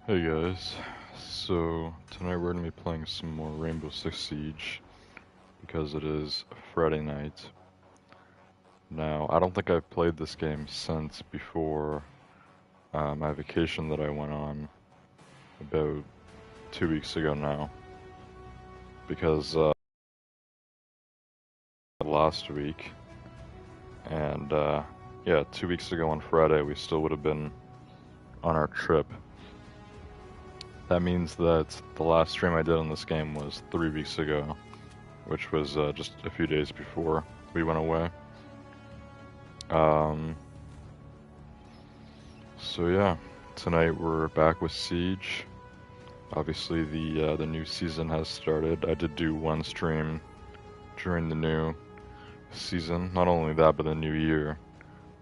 Hey guys, so tonight we're going to be playing some more Rainbow Six Siege because it is Friday night. Now, I don't think I've played this game since before my vacation that I went on about 2 weeks ago now because last week and yeah, 2 weeks ago on Friday we still would have been on our trip. That means that the last stream I did on this game was 3 weeks ago, which was just a few days before we went away. Um, so yeah, tonight we're back with Siege. Obviously the new season has started. I did do one stream during the new season. Not only that, but the new year,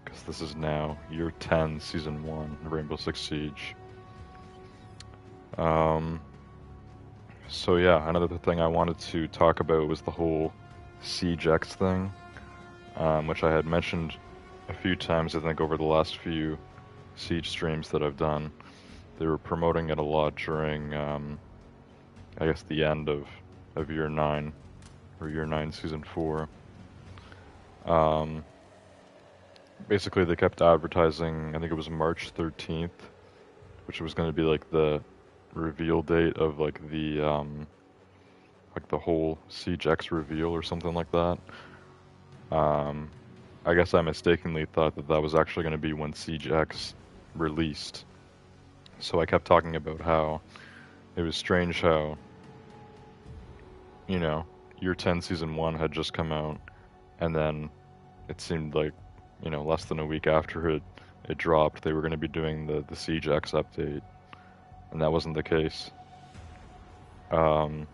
because this is now year 10, season 1, Rainbow Six Siege. Um, so yeah, another thing I wanted to talk about was the whole Siege X thing, which I had mentioned a few times, I think, over the last few Siege streams that I've done. They were promoting it a lot during, I guess, the end of year 9, or year 9, season 4. Um, Basically, they kept advertising, I think it was March 13th, which was going to be like the reveal date of like the whole Siege X reveal or something like that. Um, I guess I mistakenly thought that that was actually going to be when Siege X released. So I kept talking about how it was strange how, you know, year 10 season 1 had just come out, and then it seemed like, less than a week after it dropped, they were going to be doing the Siege X update, and that wasn't the case. Um,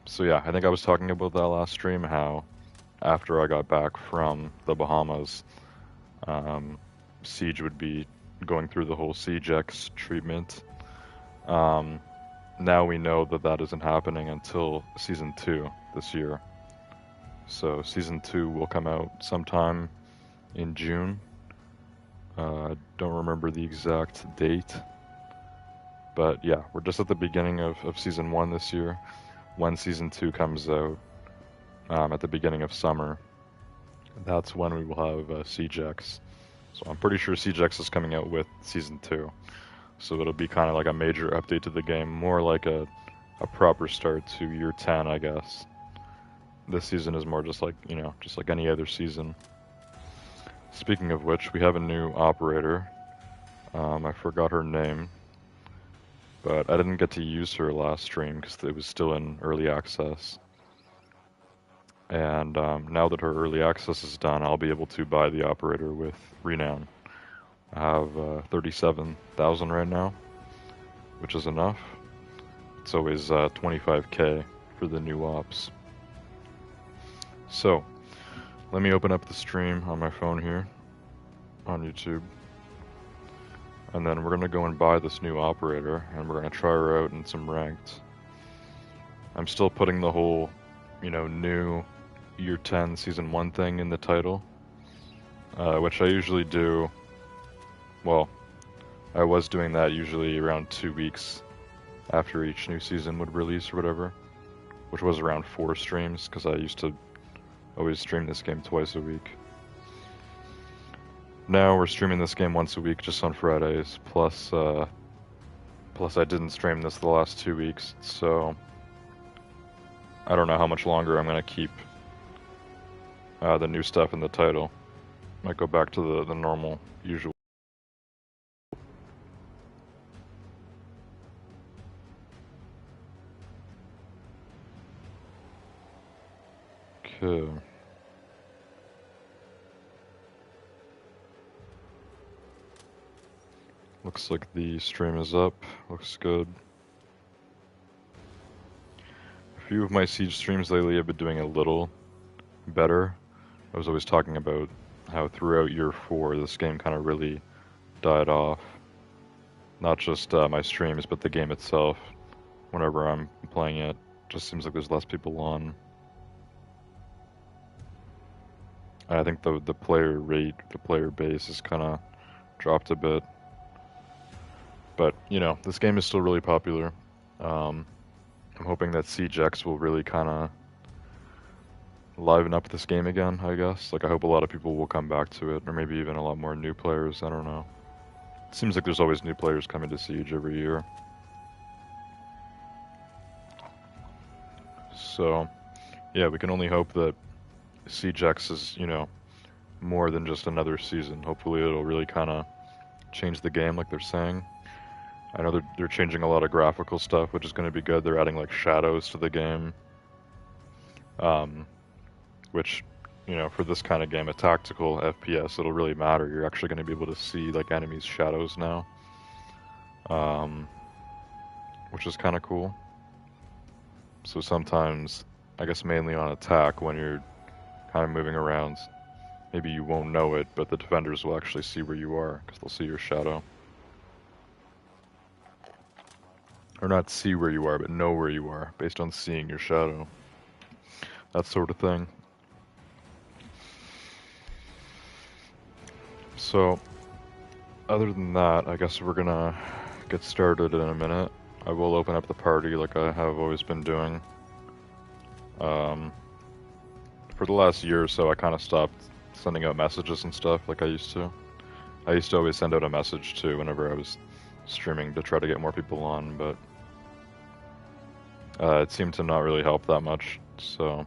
so yeah, I think I was talking about that last stream, how after I got back from the Bahamas, um, Siege would be going through the whole Siege X treatment. Um, Now we know that that isn't happening until season 2 this year. So season 2 will come out sometime in June. I don't remember the exact date, but yeah, we're just at the beginning of season 1 this year. When season 2 comes out, at the beginning of summer, that's when we will have Siege X. So I'm pretty sure Siege X is coming out with season 2. So it'll be kind of like a major update to the game, more like a proper start to year 10, I guess. This season is more just like, just like any other season. Speaking of which, we have a new operator. I forgot her name, but I didn't get to use her last stream because it was still in early access. And now that her early access is done, I'll be able to buy the operator with Renown. I have 37,000 right now, which is enough. It's always 25k for the new ops. So, let me open up the stream on my phone here on YouTube. And then we're going to go and buy this new operator, and we're going to try her out in some ranked. I'm still putting the whole, new year 10 season 1 thing in the title, which I usually do. Well, I was doing that usually around 2 weeks after each new season would release or whatever, which was around 4 streams, because I used to always stream this game twice a week. Now we're streaming this game once a week, just on Fridays, plus I didn't stream this the last 2 weeks, so I don't know how much longer I'm going to keep the new stuff in the title. Might go back to the normal, usual. Okay. Looks like the stream is up. Looks good. A few of my Siege streams lately have been doing a little better. I was always talking about how throughout year 4 this game kind of really died off. Not just my streams, but the game itself. Whenever I'm playing it, just seems like there's less people on. I think the player rate, the player base has kind of dropped a bit. But, you know, this game is still really popular. Um, I'm hoping that Siege X will really kind of liven up this game again, I guess. Like, I hope a lot of people will come back to it, or maybe even a lot more new players, I don't know. It seems like there's always new players coming to Siege every year. So, yeah, we can only hope that Siege X is, you know, more than just another season. Hopefully it'll really kind of change the game like they're saying. I know they're changing a lot of graphical stuff, which is going to be good. They're adding like shadows to the game, which, you know, for this kind of game, a tactical FPS, it'll really matter. You're actually going to be able to see like enemies' shadows now, which is kind of cool. So sometimes, I guess mainly on attack, when you're kind of moving around, maybe you won't know it, but the defenders will actually see where you are because they'll see your shadow. Or not see where you are, but know where you are based on seeing your shadow. That sort of thing. So, other than that, I guess we're gonna get started in a minute. I will open up the party like I have always been doing. For the last year or so, I kind of stopped sending out messages and stuff like I used to. I used to always send out a message too whenever I was streaming to try to get more people on, but it seemed to not really help that much, so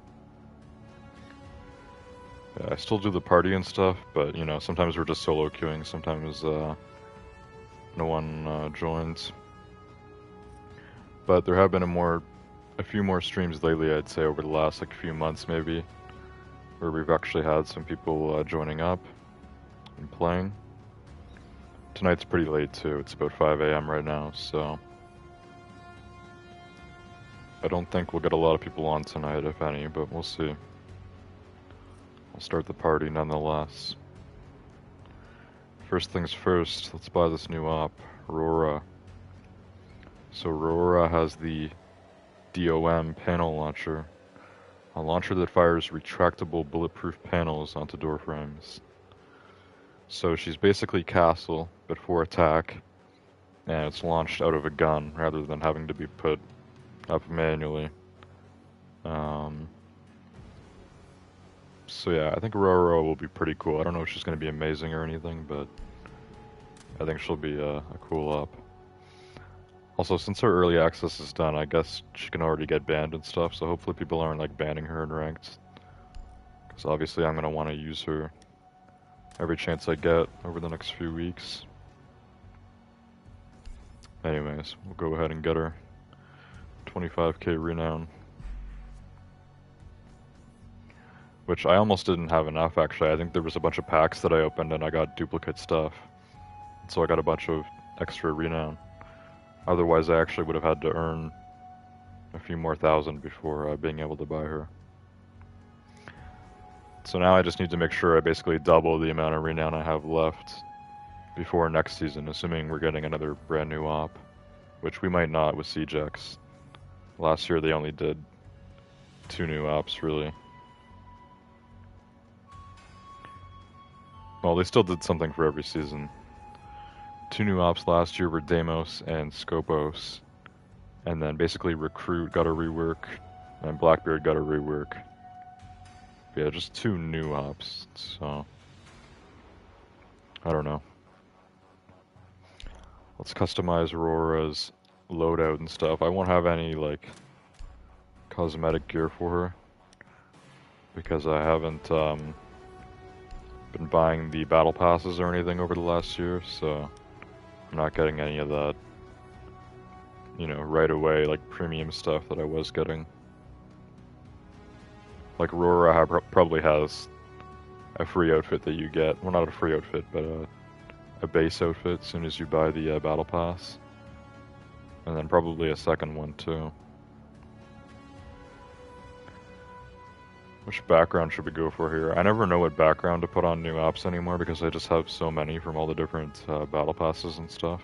yeah, I still do the party and stuff, but you know, sometimes we're just solo queuing, sometimes no one joins. But there have been a few more streams lately, I'd say, over the last like few months maybe, where we've actually had some people joining up and playing. Tonight's pretty late too, it's about 5 a.m. right now, so I don't think we'll get a lot of people on tonight, if any, but we'll see. I'll start the party nonetheless. First things first, let's buy this new op, Aurora. So Aurora has the DOM panel launcher, a launcher that fires retractable bulletproof panels onto door frames. So she's basically Castle, but for attack, and it's launched out of a gun rather than having to be put up manually. So yeah, I think Aurora will be pretty cool. I don't know if she's going to be amazing or anything, but I think she'll be a cool op. Also, since her early access is done, I guess she can already get banned and stuff, so hopefully people aren't like banning her in ranked. Because obviously I'm going to want to use her every chance I get over the next few weeks. Anyways, we'll go ahead and get her. 25k renown. Which I almost didn't have enough, actually. I think there was a bunch of packs that I opened and I got duplicate stuff. So I got a bunch of extra renown. Otherwise, I actually would have had to earn a few more thousand before being able to buy her. So now I just need to make sure I basically double the amount of renown I have left before next season, assuming we're getting another brand new op, which we might not with Siege X. Last year they only did 2 new ops, really. Well, they still did something for every season. 2 new ops last year were Deimos and Scopos. And then basically Recruit got a rework, and Blackbeard got a rework. But yeah, just 2 new ops, so I don't know. Let's customize Aurora's loadout and stuff. I won't have any, like, cosmetic gear for her, because I haven't been buying the battle passes or anything over the last year, so I'm not getting any of that, you know, right away, like, premium stuff that I was getting. Like, Aurora probably has a free outfit that you get. Well, not a free outfit, but a base outfit as soon as you buy the battle pass. And then probably a second one, too. Which background should we go for here? I never know what background to put on new ops anymore because I just have so many from all the different battle passes and stuff.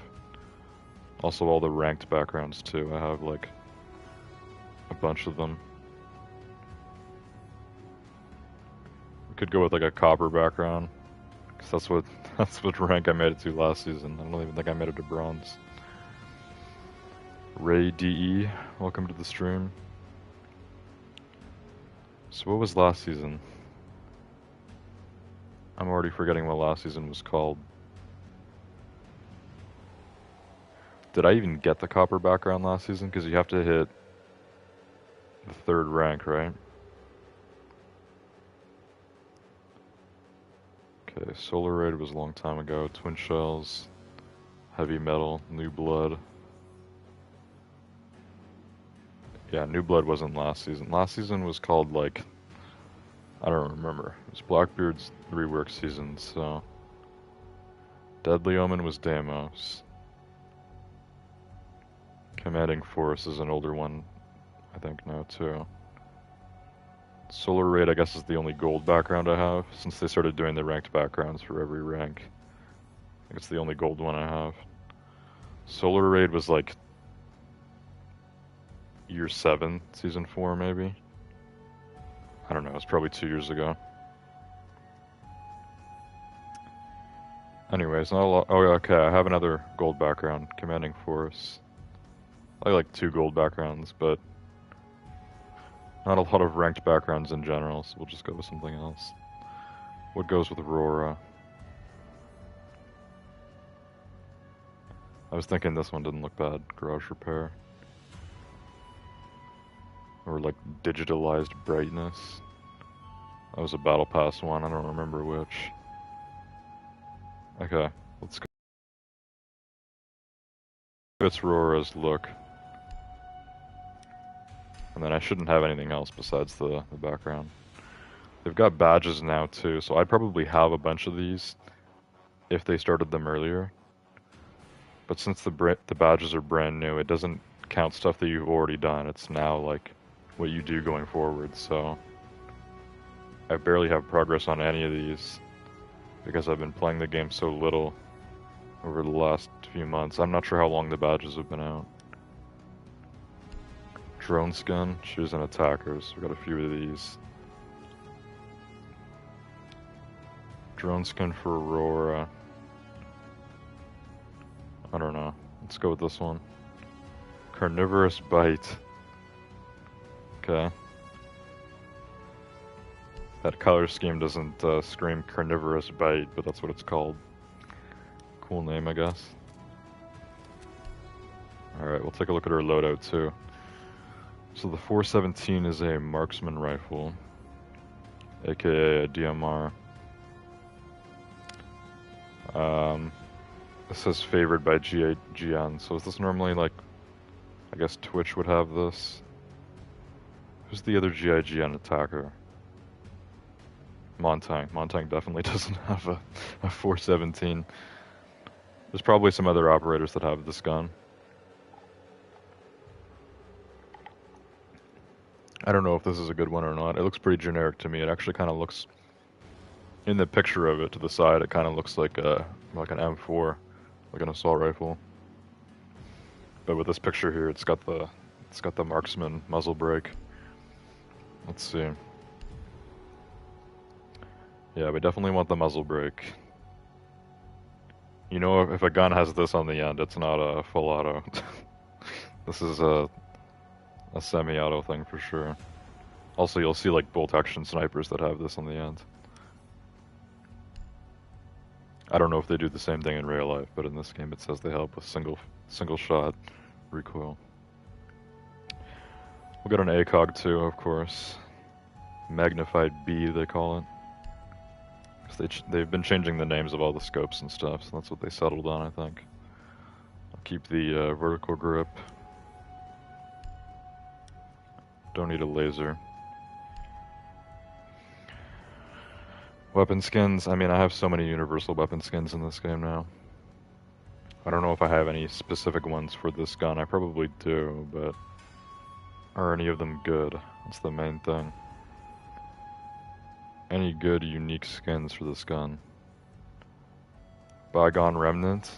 Also all the ranked backgrounds too. I have like a bunch of them. We could go with like a copper background, because that's what rank I made it to last season. I don't even think I made it to bronze. Ray DE, welcome to the stream. So what was last season? I'm already forgetting what last season was called. Did I even get the copper background last season? Because you have to hit the 3rd rank, right? Okay, Solar Raid was a long time ago. Twin Shells, Heavy Metal, New Blood. Yeah, New Blood wasn't last season. Last season was called, like, I don't remember. It was Blackbeard's rework season, so... Deadly Omen was Deimos. Commanding Force is an older one, I think now too. Solar Raid, I guess, is the only gold background I have, since they started doing the ranked backgrounds for every rank. I think it's the only gold one I have. Solar Raid was like year 7, season 4 maybe? I don't know, it's probably 2 years ago. Anyways, not a lot. Oh, okay, I have another gold background, Commanding Force. I like 2 gold backgrounds, but not a lot of ranked backgrounds in general, so we'll just go with something else. What goes with Aurora? I was thinking this one didn't look bad. Garage Repair. Or like digitalized brightness. That was a Battle Pass one, I don't remember which. Okay, let's go. It's Aurora's look. And then I shouldn't have anything else besides the background. They've got badges now too, so I'd probably have a bunch of these if they started them earlier. But since the badges are brand new, it doesn't count stuff that you've already done. It's now like what you do going forward, so I barely have progress on any of these because I've been playing the game so little over the last few months. I'm not sure how long the badges have been out. Drone skin, choose an attackers. We've got a few of these. Drone skin for Aurora. I don't know. Let's go with this one. Carnivorous Bite. Okay. That color scheme doesn't scream Carnivorous Bite, but that's what it's called. Cool name, I guess. Alright, we'll take a look at our loadout too. So the 417 is a marksman rifle, aka a DMR. This says favored by GN, so is this normally like, I guess Twitch would have this? Who's the other GIGN attacker? Montang. Montang definitely doesn't have a 417. There's probably some other operators that have this gun. I don't know if this is a good one or not. It looks pretty generic to me. It actually kind of looks, in the picture of it to the side, it kind of looks like an M4, like an assault rifle. But with this picture here, it's got the marksman muzzle brake. Let's see. Yeah, we definitely want the muzzle brake. You know, if a gun has this on the end, it's not a full auto. This is a semi-auto thing for sure. Also, you'll see like bolt action snipers that have this on the end. I don't know if they do the same thing in real life, but in this game it says they help with single shot recoil. We'll get an ACOG too, of course. Magnified B, they call it. Because they've been changing the names of all the scopes and stuff, so that's what they settled on, I think. I'll keep the vertical grip. Don't need a laser. Weapon skins, I mean, I have so many universal weapon skins in this game now. I don't know if I have any specific ones for this gun. I probably do, but are any of them good? That's the main thing. Any good, unique skins for this gun? Bygone Remnant.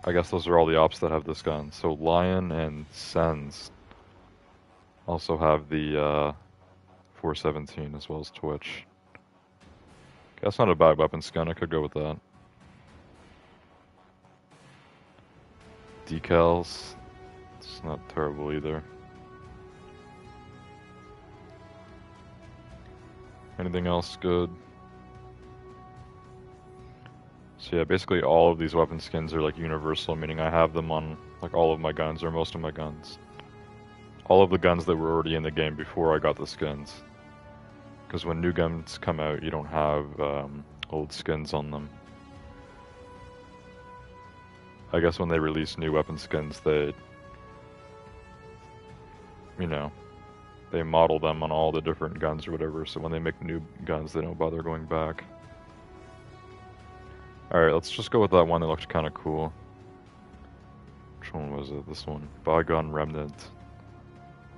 I guess those are all the ops that have this gun. So Lion and Sens also have the 417 as well as Twitch. That's not a bad weapon skin, I could go with that. decals. It's not terrible either. Anything else good? So yeah, basically all of these weapon skins are like universal, meaning I have them on like all of my guns or most of my guns. All of the guns that were already in the game before I got the skins. Because when new guns come out, you don't have old skins on them. I guess when they release new weapon skins, they, you know, they model them on all the different guns or whatever, so when they make new guns, they don't bother going back. Alright, let's just go with that one that looked kind of cool. Which one was it? This one. Bygone Remnant.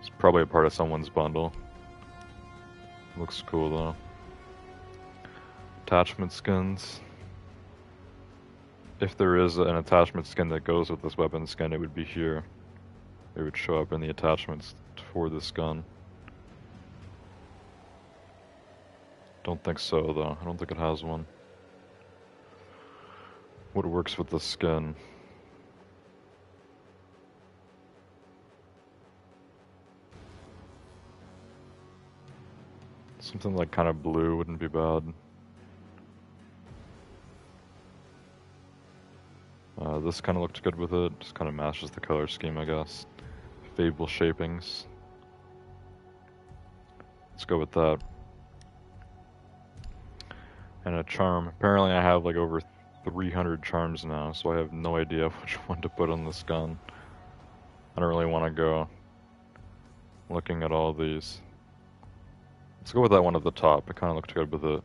It's probably a part of someone's bundle. Looks cool though. Attachment skins. If there is an attachment skin that goes with this weapon skin, it would be here. It would show up in the attachments for this gun. Don't think so though. I don't think it has one. What works with the skin? Something like kind of blue wouldn't be bad. This kind of looked good with it. Just kind of matches the color scheme, I guess. Fable shapings. Let's go with that. And a charm. Apparently I have like over 300 charms now, so I have no idea which one to put on this gun. I don't really want to go looking at all these. Let's go with that one at the top. It kind of looked good with it.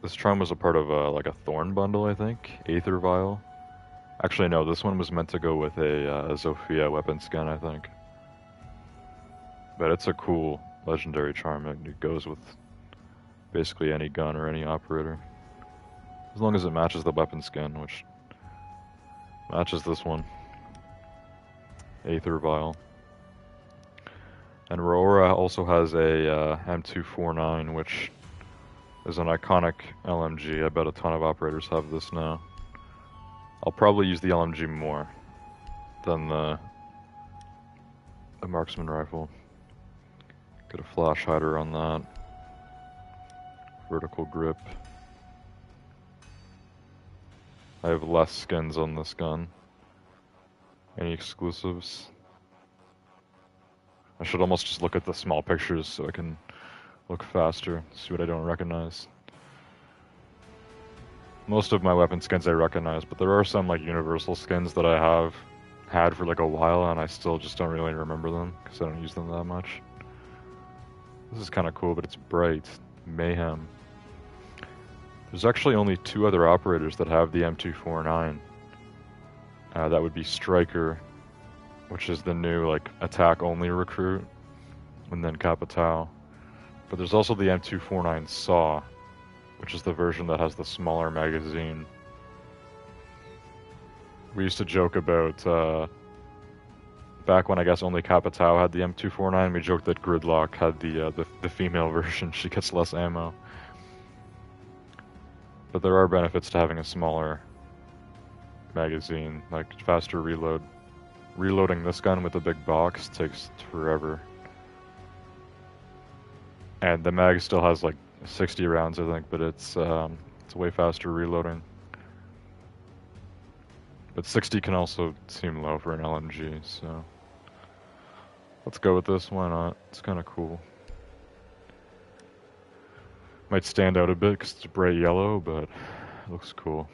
This charm was a part of like a thorn bundle, I think. Aether Vial. Actually, no, this one was meant to go with a Zofia weapon skin, I think. But it's a cool legendary charm. It goes with basically any gun or any operator. As long as it matches the weapon skin, which matches this one. Aether Vial. And Aurora also has a M249, which is an iconic LMG. I bet a ton of operators have this now. I'll probably use the LMG more than the marksman rifle. Get a flash hider on that. Vertical grip. I have less skins on this gun. Any exclusives? I should almost just look at the small pictures so I can look faster, see what I don't recognize. Most of my weapon skins I recognize, but there are some like universal skins that I have had for like a while and I still just don't really remember them because I don't use them that much. This is kind of cool, but it's bright. Mayhem. There's actually only 2 other operators that have the M249. That would be Striker, which is the new like attack-only recruit, and then Capitao. But there's also the M249 Saw, which is the version that has the smaller magazine. We used to joke about, back when I guess only Capitao had the M249, we joked that Gridlock had the female version. She gets less ammo. But there are benefits to having a smaller magazine, like faster reload. Reloading this gun with a big box takes forever. And the mag still has like 60 rounds, I think, but it's way faster reloading. But 60 can also seem low for an LMG, so let's go with this. Why not? It's kind of cool. Might stand out a bit because it's bright yellow, but it looks cool.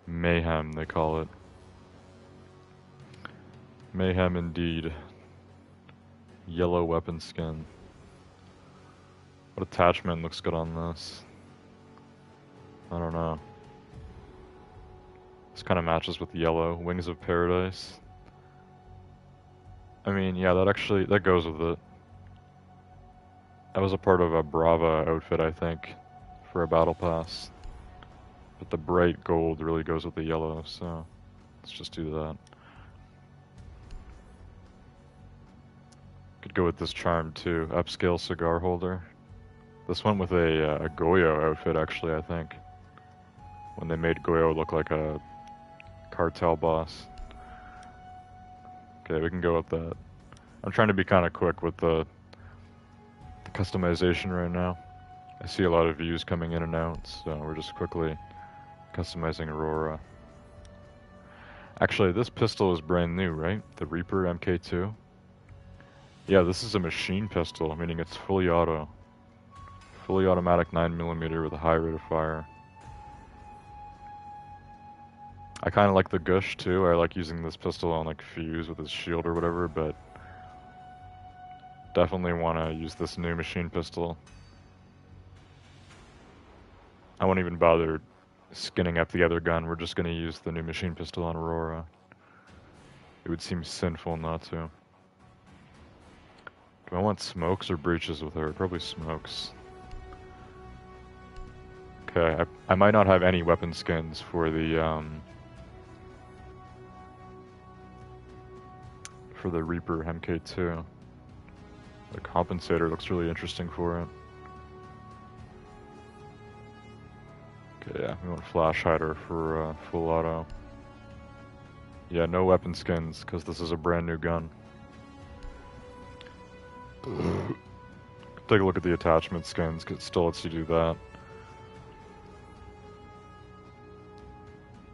Mayhem, they call it. Mayhem indeed. Yellow weapon skin. What attachment looks good on this? I don't know. This kind of matches with yellow. Wings of Paradise. I mean, yeah, that goes with it. That was a part of a Brava outfit, I think, for a battle pass. But the bright gold really goes with the yellow, so let's just do that. Could go with this charm too. Upscale cigar holder. This one with a Goyo outfit, actually, I think. When they made Goyo look like a cartel boss. Okay, we can go with that. I'm trying to be kind of quick with the customization right now. I see a lot of views coming in and out, so we're just quickly customizing Aurora. Actually, this pistol is brand new, right? The Reaper MK2. Yeah, this is a machine pistol, meaning it's fully auto. Fully automatic 9mm with a high rate of fire. I kind of like the gush too. I like using this pistol on like Fuse with his shield or whatever, but definitely want to use this new machine pistol. I won't even bother skinning up the other gun. We're just going to use the new machine pistol on Aurora. It would seem sinful not to. Do I want smokes or breaches with her? Probably smokes. Okay, I might not have any weapon skins for the Reaper MK2. The compensator looks really interesting for it. Okay, yeah, we want flash hider for full auto. Yeah, no weapon skins, because this is a brand new gun. Take a look at the attachment skins, because it still lets you do that.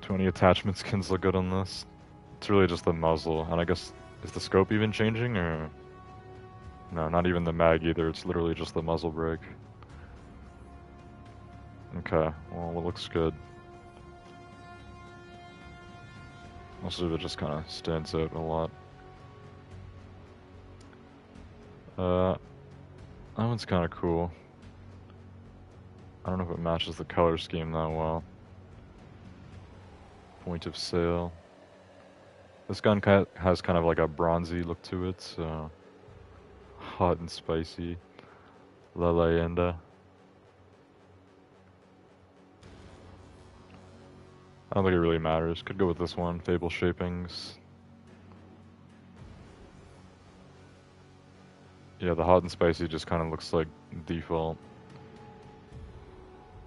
20 attachment skins look good on this. It's really just the muzzle, and I guess, is the scope even changing, or? No, not even the mag either, it's literally just the muzzle brake. Okay, well, it looks good. Most of it just kind of stands out a lot. That one's kind of cool. I don't know if it matches the color scheme that well. Point of sale. This gun has kind of like a bronzy look to it, so hot and spicy. La Leyenda. I don't think it really matters. Could go with this one, Fable Shapings. Yeah, the hot and spicy just kind of looks like default.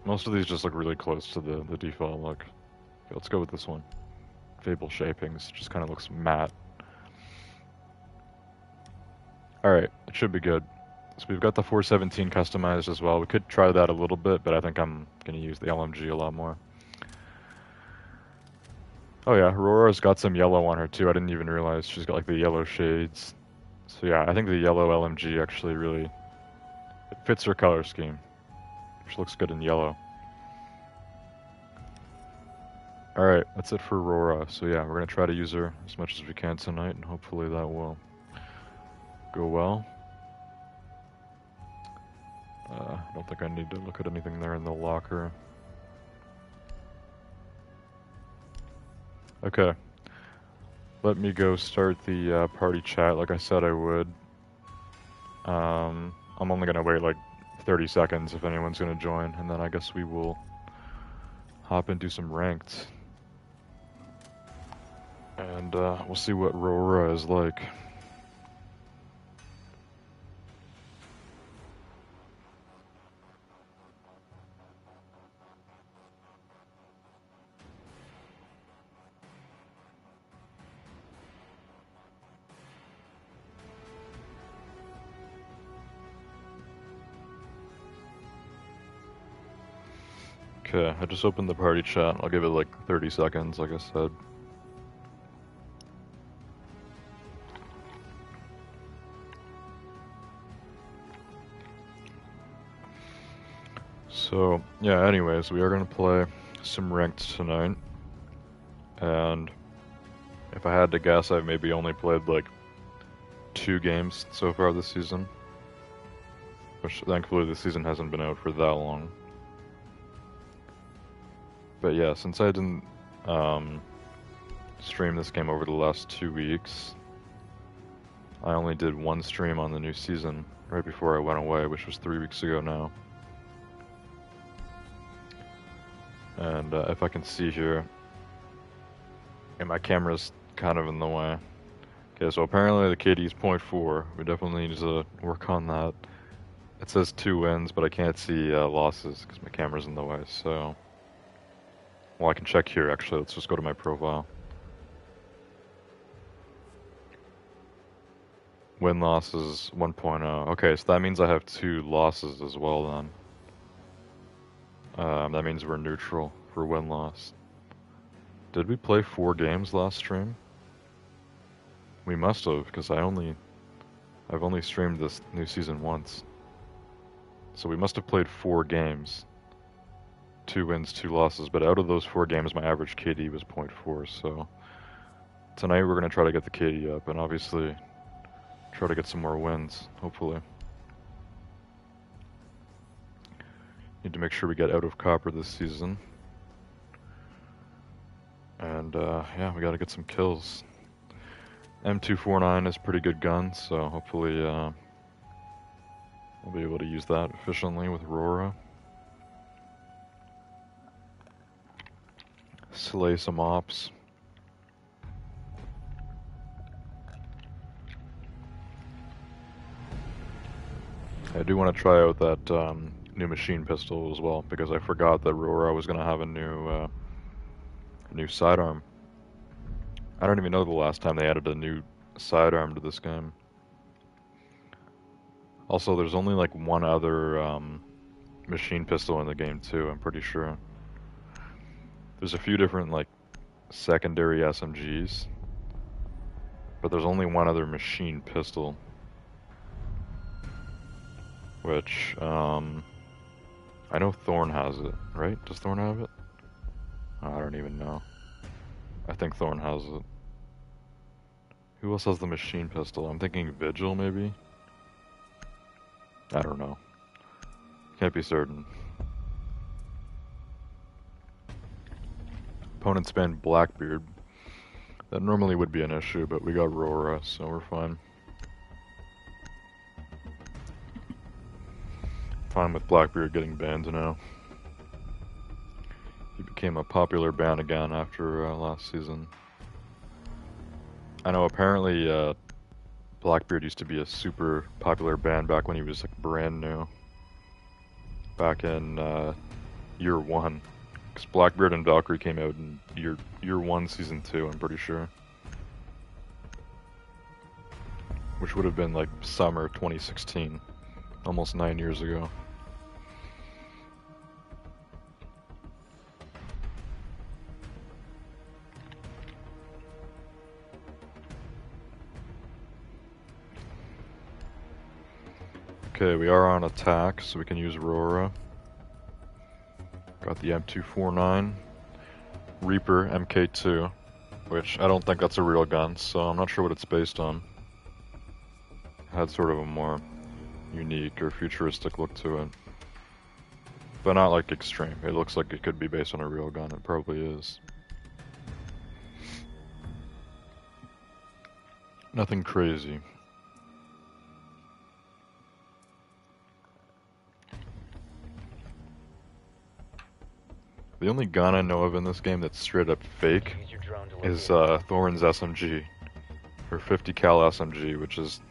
Most of these just look really close to the default look. Okay, let's go with this one. Fable Shapings, just kind of looks matte. Alright, it should be good. So we've got the 417 customized as well. We could try that a little bit, but I think I'm going to use the LMG a lot more. Oh yeah, Aurora's got some yellow on her too. I didn't even realize she's got like the yellow shades. So yeah, I think the yellow LMG actually really it fits her color scheme. She looks good in yellow. Alright, that's it for Aurora. So yeah, we're going to try to use her as much as we can tonight, and hopefully that will go well. I don't think I need to look at anything there in the locker. Okay. Let me go start the party chat like I said I would. I'm only going to wait like 30 seconds if anyone's going to join, and then I guess we will hop and do some ranked. And we'll see what Aurora is like. Okay, I just opened the party chat. I'll give it like 30 seconds, like I said. So, yeah, anyways, we are going to play some ranked tonight. And if I had to guess, I've maybe only played like 2 games so far this season. Which, thankfully, the season hasn't been out for that long. But yeah, since I didn't stream this game over the last 2 weeks, I only did 1 stream on the new season right before I went away, which was 3 weeks ago now. And if I can see here, and my camera's kind of in the way. Okay, so apparently the KD is 0.4. We definitely need to work on that. It says 2 wins, but I can't see losses because my camera's in the way, so... Well, I can check here, actually. Let's just go to my profile. Win-loss is 1.0. Okay, so that means I have 2 losses as well then. That means we're neutral for win-loss. Did we play 4 games last stream? We must have, because I've only streamed this new season once. So we must have played 4 games. 2 wins, 2 losses, but out of those 4 games my average KD was 0.4, so tonight we're going to try to get the KD up and obviously try to get some more wins, hopefully. Need to make sure we get out of copper this season. And yeah, we got to get some kills. M249 is a pretty good gun, so hopefully we'll be able to use that efficiently with Aurora. Slay some ops. I do want to try out that new machine pistol as well, because I forgot that Aurora was going to have a new sidearm. I don't even know the last time they added a new sidearm to this game. Also, there's only like one other machine pistol in the game too, I'm pretty sure. There's a few different like secondary SMGs, but there's only one other machine pistol, which I know Thorn has it, right? Does Thorn have it? I don't even know. I think Thorn has it. Who else has the machine pistol? I'm thinking Vigil, maybe? I don't know. Can't be certain. Opponents banned Blackbeard. That normally would be an issue, but we got Aurora, so we're fine. Fine with Blackbeard getting banned now. He became a popular ban again after last season. I know apparently Blackbeard used to be a super popular ban back when he was like brand new. Back in year 1. Because Blackbeard and Valkyrie came out in year 1, season 2, I'm pretty sure. Which would have been like summer 2016. Almost 9 years ago. Okay, we are on attack, so we can use Aurora. Got the M249. Reaper MK2, which I don't think that's a real gun, so I'm not sure what it's based on. Had sort of a more unique or futuristic look to it. But not like extreme. It looks like it could be based on a real gun. It probably is. Nothing crazy. The only gun I know of in this game that's straight up fake is Thorin's SMG. Her 50 cal SMG, which is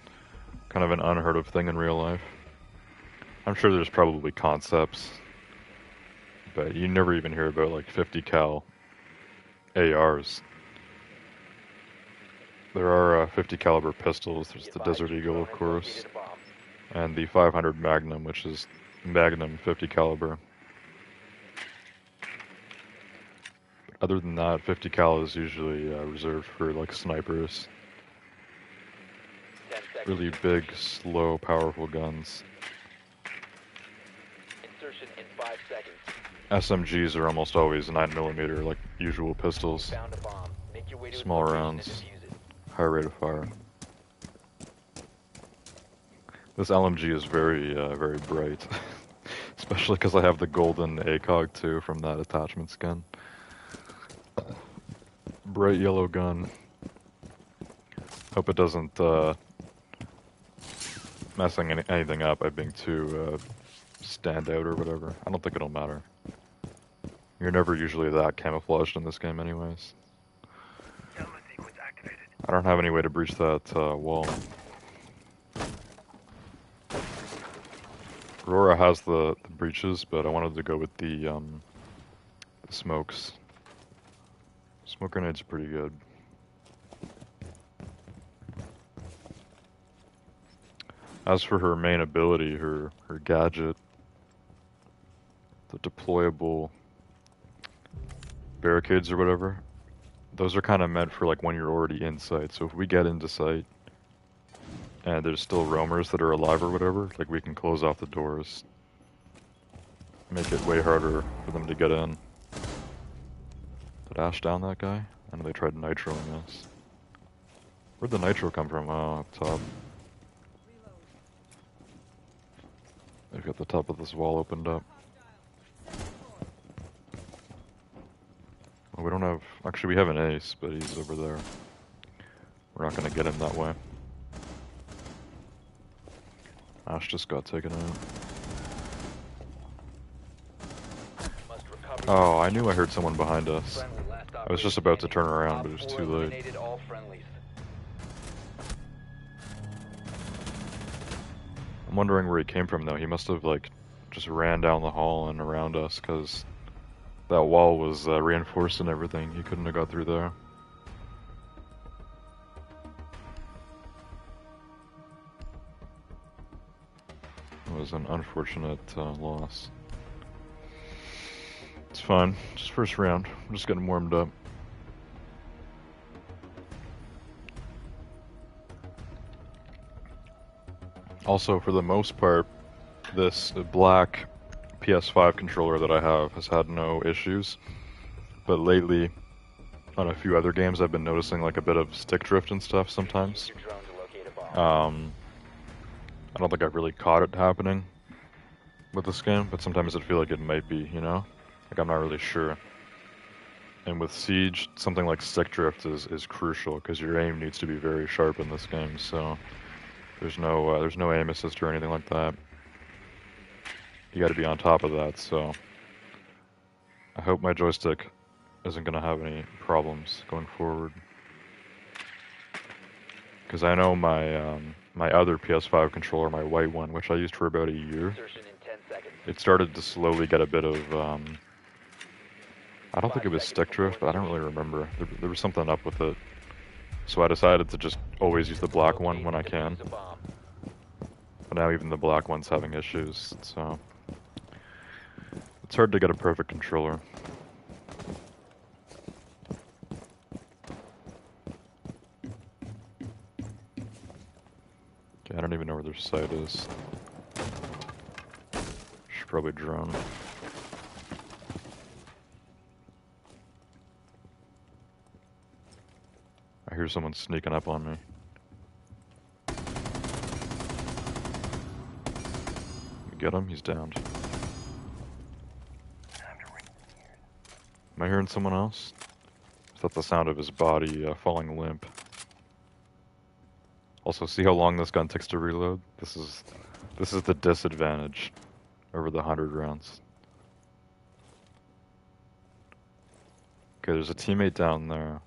kind of an unheard of thing in real life. I'm sure there's probably concepts, but you never even hear about like 50 cal ARs. There are 50 caliber pistols. There's the Desert Eagle, of course, and the 500 Magnum, which is Magnum 50 caliber. Other than that, 50 cal is usually reserved for like snipers. Really big, slow, powerful guns. Insertion in 5 seconds. SMGs are almost always 9mm, like usual pistols. Found a bomb. Make your way to Small its location rounds, and defuse it. high rate of fire. This LMG is very, very bright. Especially because I have the golden ACOG too from that attachment skin. Bright yellow gun. Hope it doesn't messing anything up by being too stand out or whatever. I don't think it'll matter. You're never usually that camouflaged in this game anyways. I don't have any way to breach that wall. Aurora has the breaches, but I wanted to go with the smokes. Smoke grenades are pretty good. As for her main ability, her gadget, the deployable barricades or whatever, those are kind of meant for like when you're already in sight. So if we get into sight and there's still roamers that are alive or whatever, like we can close off the doors, make it way harder for them to get in. Did Ash down that guy? I know they tried nitroing us. Where'd the nitro come from? Oh, up top. They've got the top of this wall opened up. Well, we don't have... Actually, we have an ace, but he's over there. We're not gonna get him that way. Ash just got taken out. Oh, I knew I heard someone behind us. I was just about to turn around, but it was too late. I'm wondering where he came from, though. He must have, like, just ran down the hall and around us, because that wall was reinforced and everything. He couldn't have got through there. It was an unfortunate loss. It's fine. Just first round. I'm just getting warmed up. Also, for the most part, this black PS5 controller that I have has had no issues. But lately, on a few other games, I've been noticing like a bit of stick drift and stuff sometimes. I don't think I've really caught it happening with this game, but sometimes I feel like it might be, you know? Like I'm not really sure. And with Siege, something like stick drift is crucial because your aim needs to be very sharp in this game. So there's no aim assist or anything like that. You got to be on top of that. So I hope my joystick isn't gonna have any problems going forward. Because I know my my other PS5 controller, my white one, which I used for about a year, it started to slowly get a bit of I don't think it was stick drift, but I don't really remember. There was something up with it. So I decided to just always use the black one when I can. But now even the black one's having issues, so it's hard to get a perfect controller. Okay, I don't even know where their site is. Should probably drone. I hear someone sneaking up on me. Get him? He's downed. Am I hearing someone else? Is that the sound of his body falling limp? Also, see how long this gun takes to reload? This is the disadvantage over the 100 rounds. Okay, there's a teammate down there.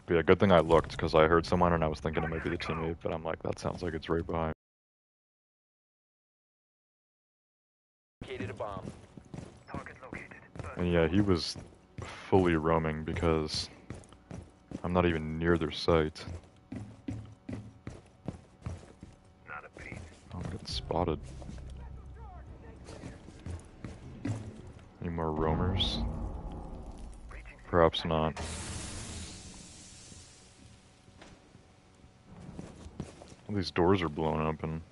But yeah, good thing I looked, because I heard someone and I was thinking it might be the teammate, but I'm like, that sounds like it's right behind. And yeah, he was fully roaming because I'm not even near their site. Oh, I'm getting spotted. Any more roamers? Perhaps not. All these doors are blown open.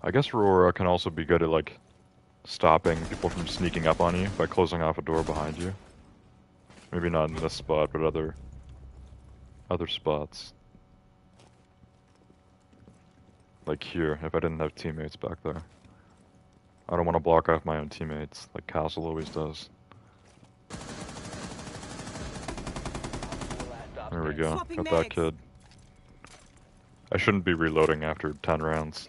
I guess Aurora can also be good at, like, stopping people from sneaking up on you by closing off a door behind you. Maybe not in this spot, but other spots. Like here, if I didn't have teammates back there. I don't want to block off my own teammates, like Castle always does. There we go, got that kid. I shouldn't be reloading after 10 rounds.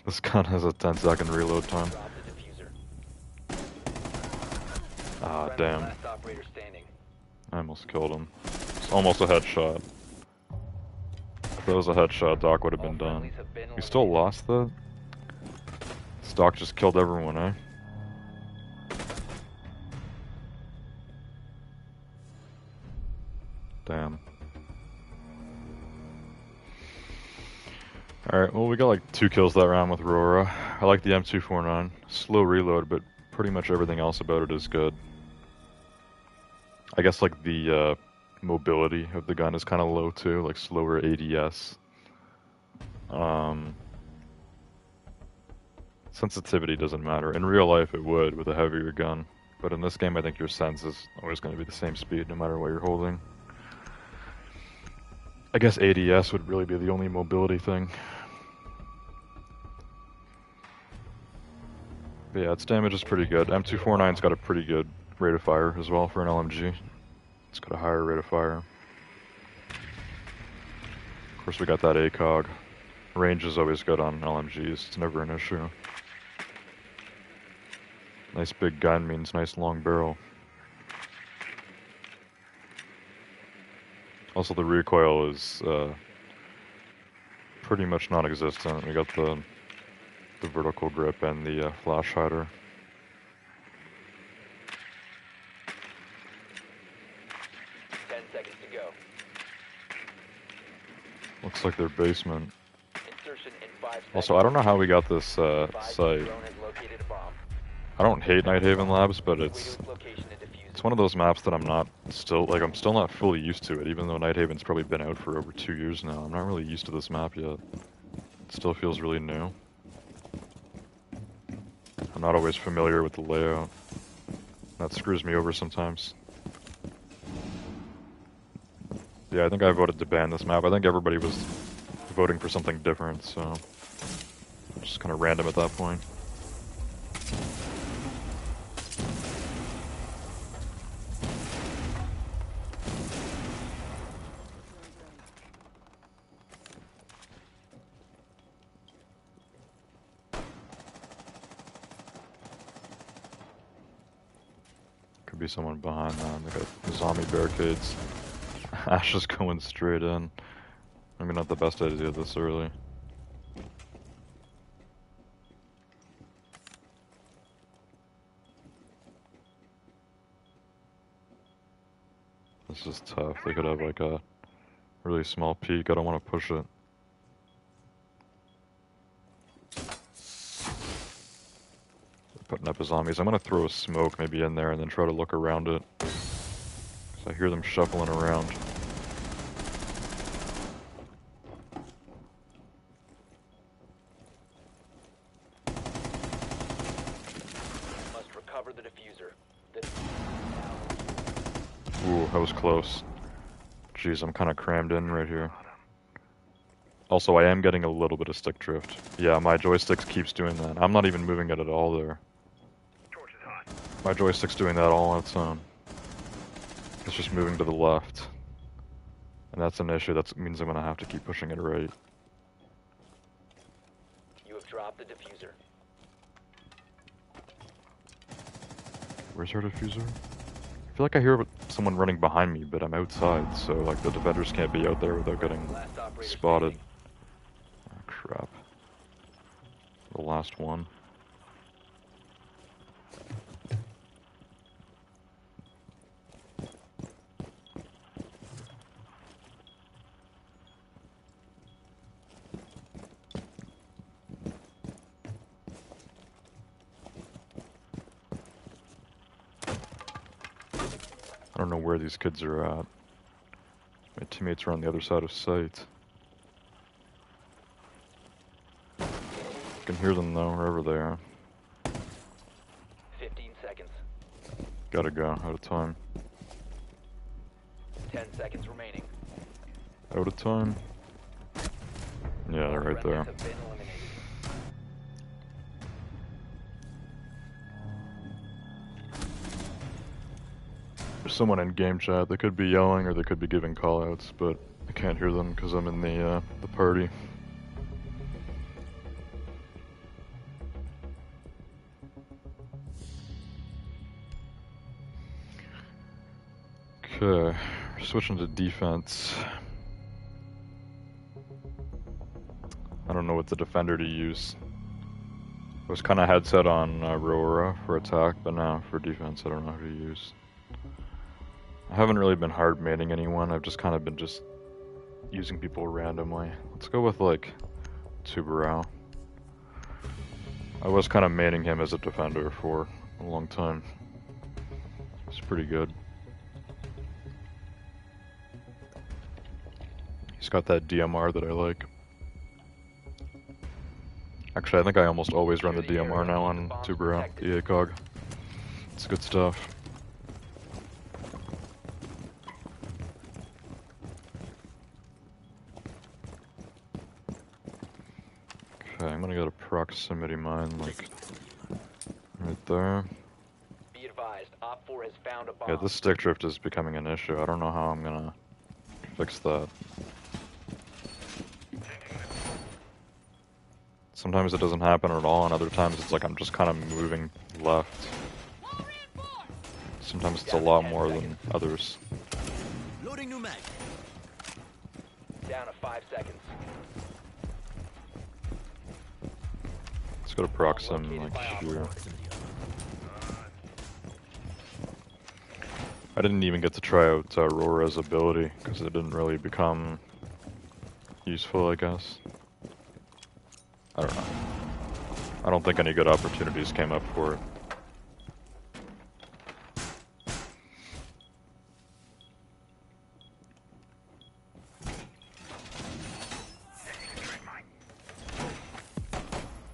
This gun has a 10-second reload time. Ah, damn. I almost killed him. It's almost a headshot. If that was a headshot, Doc would have been done. We still lost that? This Doc just killed everyone, eh? Alright, well we got like 2 kills that round with Aurora. I like the M249. Slow reload, but pretty much everything else about it is good. I guess like the mobility of the gun is kind of low too, like slower ADS. Sensitivity doesn't matter. In real life it would with a heavier gun, but in this game I think your sense is always going to be the same speed no matter what you're holding. I guess ADS would really be the only mobility thing. But yeah, its damage is pretty good. M249's got a pretty good rate of fire as well for an LMG. It's got a higher rate of fire. Of course we got that ACOG. Range is always good on LMGs, it's never an issue. Nice big gun means nice long barrel. Also the recoil is pretty much non-existent. We got the vertical grip and the flash hider. Looks like their basement. Also, I don't know how we got this site. I don't hate Nighthaven Labs, but it's one of those maps that I'm still not fully used to it, even though Nighthaven's probably been out for over 2 years now. I'm not really used to this map yet. It still feels really new. I'm not always familiar with the layout. That screws me over sometimes. Yeah, I think I voted to ban this map. I think everybody was voting for something different, so just kind of random at that point. Could be someone behind them. They got zombie barricades. Ash is going straight in. Maybe not the best idea this early. This is tough. They could have like a really small peek. I don't want to push it. Putting up his zombies. I'm gonna throw a smoke maybe in there and then try to look around it. So I hear them shuffling around. Must recover the diffuser. Ooh, that was close. Jeez, I'm kind of crammed in right here. Also, I am getting a little bit of stick drift. Yeah, my joystick keeps doing that. I'm not even moving it at all there. My joystick's doing that all on its own. It's just moving to the left. And that's an issue. That means I'm gonna have to keep pushing it right. You have dropped the diffuser. Where's our diffuser? I feel like I hear someone running behind me, but I'm outside, so like the defenders can't be out there without getting spotted. Oh, crap. The last one. I don't know where these kids are at. My teammates are on the other side of sight. I can hear them though, wherever they are. 15 seconds. Gotta go, out of time. 10 seconds remaining. Out of time. Yeah, they're right there. Friendlies have been eliminated. There's someone in game chat. They could be yelling or they could be giving callouts, but I can't hear them because I'm in the party. Okay, switching to defense. I don't know what the defender to use. I was kind of headset on Aurora for attack, but now for defense I don't know who to use. I haven't really been hard maining anyone, I've just kind of been just using people randomly. Let's go with like Tubarão. I was kind of maining him as a defender for a long time. He's pretty good. He's got that DMR that I like. Actually, I think I almost always run the DMR now on Tubarão, the ACOG. It's good stuff. Okay, I'm gonna get a proximity mine, like, right there. Be advised, Op 4 has found a bomb. Yeah, this stick drift is becoming an issue. I don't know how I'm gonna fix that. Sometimes it doesn't happen at all, and other times it's like I'm just kind of moving left. Sometimes it's a lot more than others. Loading new mag. Down to 5 seconds. Let's go to proxim, like here. I didn't even get to try out Aurora's ability, because it didn't really become useful, I guess. I don't know. I don't think any good opportunities came up for it.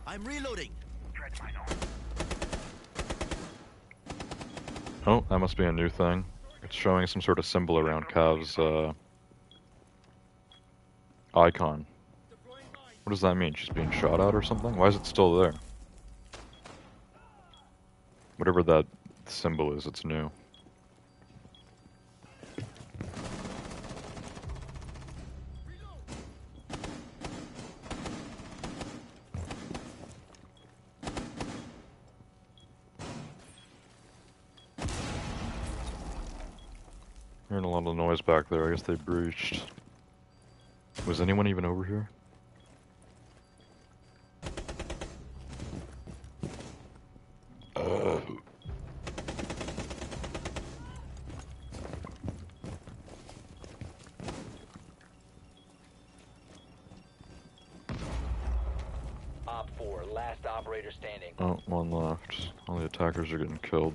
I'm reloading. Oh, that must be a new thing. It's showing some sort of symbol around Cav's icon. What does that mean? She's being shot at or something? Why is it still there? Whatever that symbol is, it's new. Hearing a lot of noise back there. I guess they breached. Was anyone even over here? Op 4, last operator standing. Oh, one left. All the attackers are getting killed.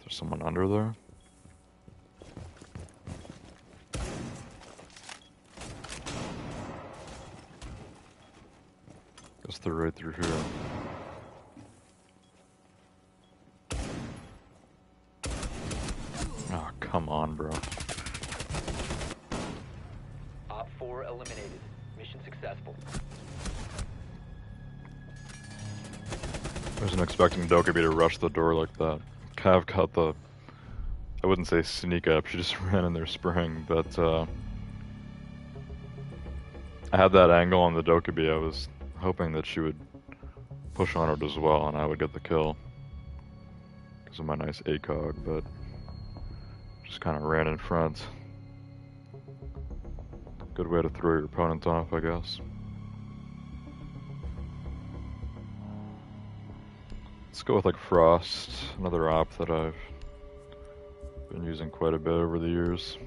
There's someone under there? Guess they're right through here. Oh, come on, bro. Op 4 eliminated. Mission successful. I wasn't expecting Dokkaebi to rush the door like that. Cav got the... I wouldn't say sneak up, she just ran in there spraying, but I had that angle on the Dokkaebi. I was hoping that she would push on it as well and I would get the kill. Because of my nice ACOG, but just kind of ran in front. Good way to throw your opponent off, I guess. Let's go with like Frost, another op that I've been using quite a bit over the years.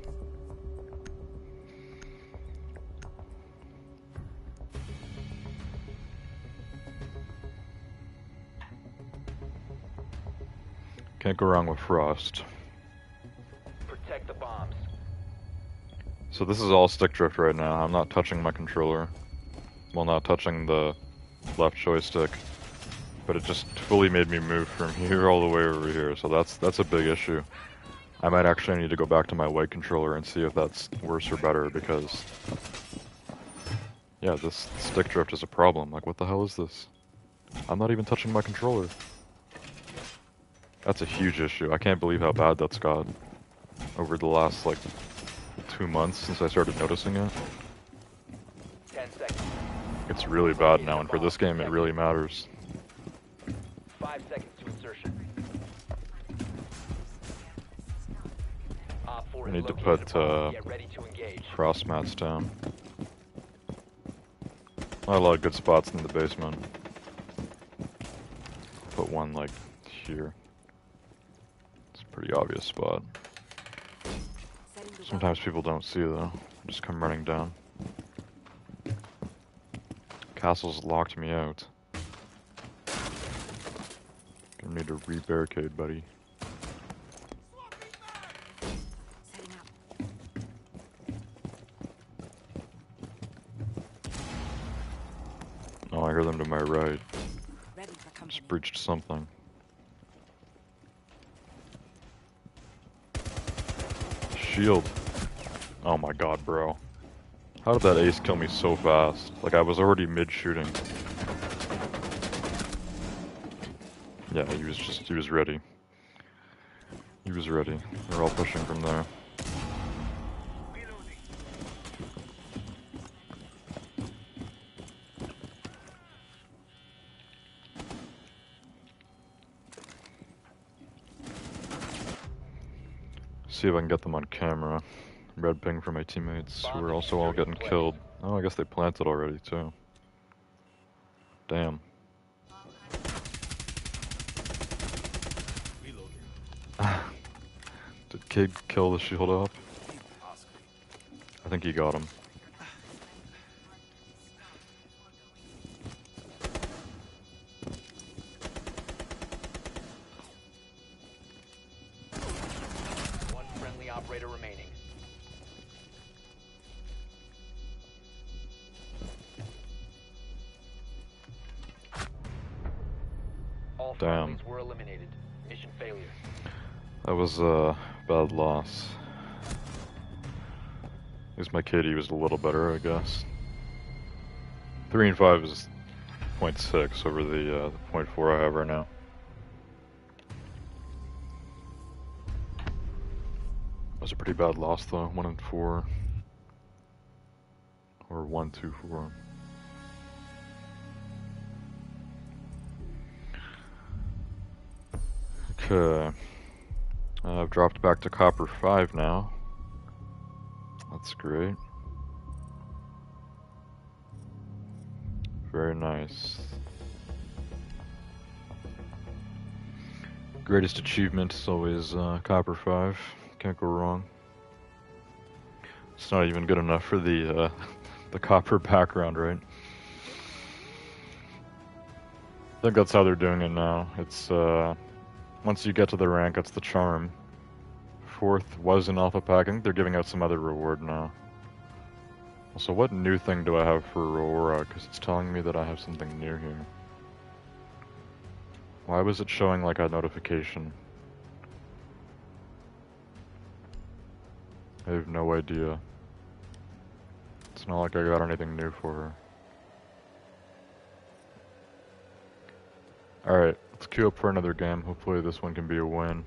Can't go wrong with Frost. Protect the bombs. So this is all stick drift right now. I'm not touching my controller. Well, not touching the left joystick. But it just fully made me move from here all the way over here, so that's a big issue. I might actually need to go back to my white controller and see if that's worse or better, because... yeah, this stick drift is a problem. Like, what the hell is this? I'm not even touching my controller. That's a huge issue. I can't believe how bad that's got over the last, like, 2 months since I started noticing it. 10 seconds. It's really bad now, and for this game it really matters. 5 seconds to insertion. Op 4 I need to has put located a bomb. Get ready to engage. cross mats down. Not a lot of good spots in the basement. Put one like here. It's a pretty obvious spot. Setting Sometimes people don't see though. Just come running down. Castle's locked me out. Gonna need to re-barricade, buddy. Setting up. Oh, I hear them to my right. Ready for company. Just breached something. Shield. Oh my god, bro. How did that ace kill me so fast? Like, I was already mid-shooting. Yeah, he was ready. He was ready. They're all pushing from there. See if I can get them on camera. Red ping for my teammates who are also all getting killed. Oh, I guess they planted already too. Damn. Did Kid kill the shield up? I think he got him. One friendly operator remaining. All Damn. friendlies were eliminated. Mission failure. That was a bad loss. At least my KD was a little better, I guess. 3 and 5 is 0.6 over the 0.4 I have right now. That was a pretty bad loss though, 1 and 4. Or 1, 2, 4. Okay. I've dropped back to Copper 5 now. That's great. Very nice. Greatest achievement is always Copper 5. Can't go wrong. It's not even good enough for the Copper background, right? I think that's how they're doing it now. It's once you get to the rank, it's the charm. 4th was in alpha packing. They're giving out some other reward now. So what new thing do I have for Aurora? Because it's telling me that I have something new here. Why was it showing like a notification? I have no idea. It's not like I got anything new for her. Alright, let's queue up for another game. Hopefully this one can be a win.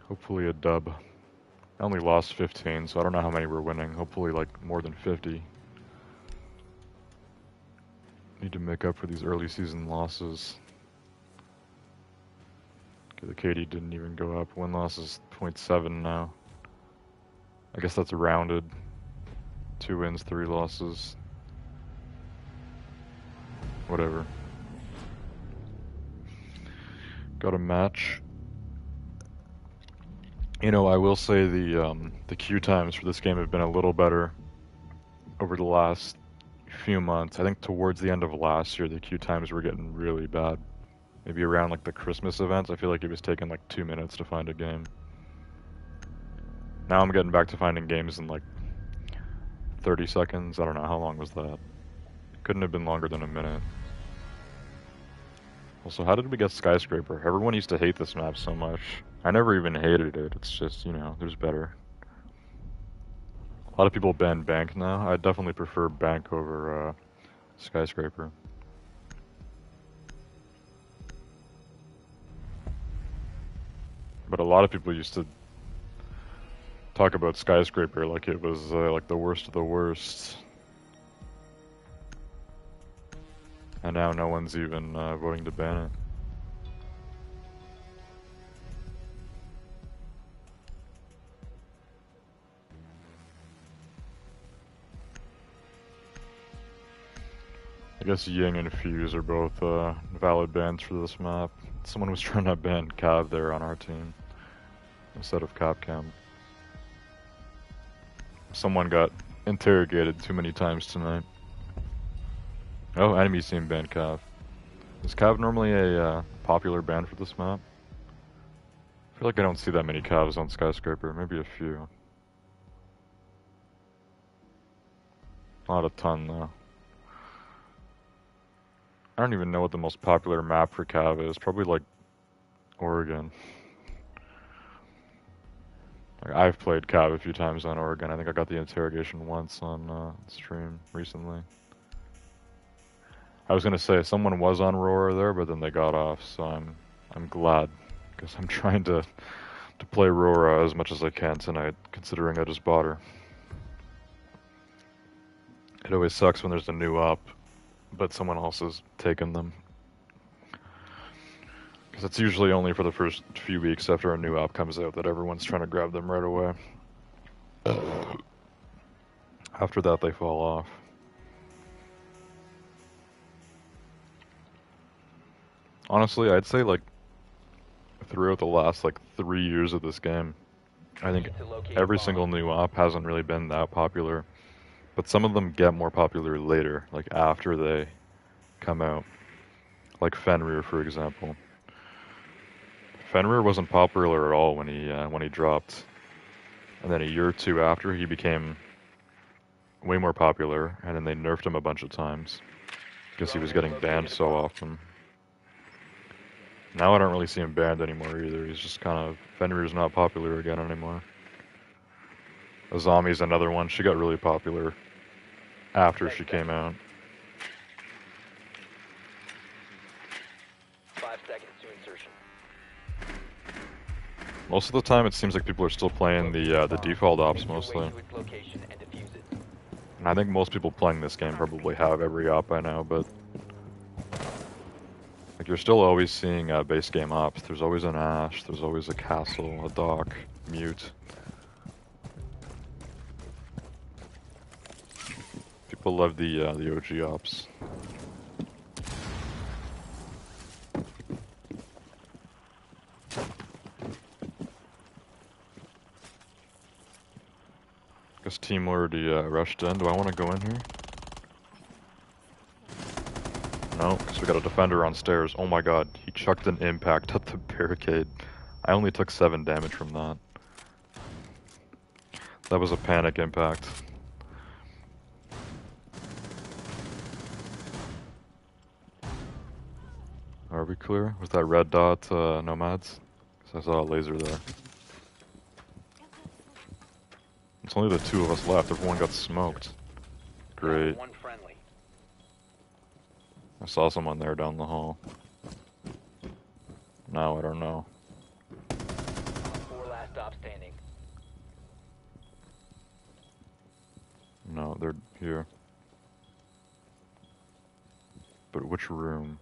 Hopefully a dub. I only lost 15, so I don't know how many we're winning. Hopefully like more than 50. Need to make up for these early season losses. Okay, the KD didn't even go up. Win-loss is 0.7 now. I guess that's rounded. 2 wins, 3 losses. Whatever. Got a match. You know, I will say the queue times for this game have been a little better over the last few months. I think towards the end of last year, the queue times were getting really bad. Maybe around like the Christmas events, I feel like it was taking like 2 minutes to find a game. Now I'm getting back to finding games in like 30 seconds. I don't know, how long was that? Couldn't have been longer than a minute. Also, how did we get Skyscraper? Everyone used to hate this map so much. I never even hated it, it's just, you know, there's better. A lot of people ban Bank now. I definitely prefer Bank over Skyscraper. But a lot of people used to talk about Skyscraper like it was like the worst of the worst. And now no one's even voting to ban it. I guess Ying and Fuse are both valid bans for this map. Someone was trying to ban Cav there on our team instead of Capcam. someone got interrogated too many times tonight. Oh, enemy team banned Cav. Is Cav normally a popular band for this map? I feel like I don't see that many Cavs on Skyscraper, maybe a few. Not a ton though. I don't even know what the most popular map for Cav is. Probably like Oregon. Like, I've played Cav a few times on Oregon. I think I got the interrogation once on stream recently. I was gonna say someone was on Roar there, but then they got off, so I'm glad because I'm trying to play Rora as much as I can tonight, considering I just bought her. It always sucks when there's a new op, but someone else has taken them. Because it's usually only for the first few weeks after a new op comes out that everyone's trying to grab them right away. After that, they fall off. Honestly, I'd say like throughout the last like 3 years of this game, I think every single new op hasn't really been that popular. But some of them get more popular later, like after they come out. Like Fenrir, for example. Fenrir wasn't popular at all when he dropped. And then a year or two after, he became way more popular, and then they nerfed him a bunch of times. Because he was getting banned so often. Now I don't really see him banned anymore either. He's just kind of... Fenrir's not popular again anymore. Azami's another one. She got really popular after she came out. 5 seconds to insertion. Most of the time it seems like people are still playing the default ops mostly. And I think most people playing this game probably have every op by now, but... Like, you're still always seeing base game ops. There's always an Ash, there's always a Castle, a Dock, Mute. People love the OG ops. Guess team already rushed in. Do I want to go in here? No, because we got a defender on stairs. Oh my god, he chucked an impact at the barricade. I only took 7 damage from that. That was a panic impact. Are we clear? Was that red dot nomads? Because I saw a laser there. It's only the 2 of us left. Everyone got smoked. Great. One friendly. I saw someone there down the hall. Now I don't know. 4 last stop standing. No, they're here. But which room?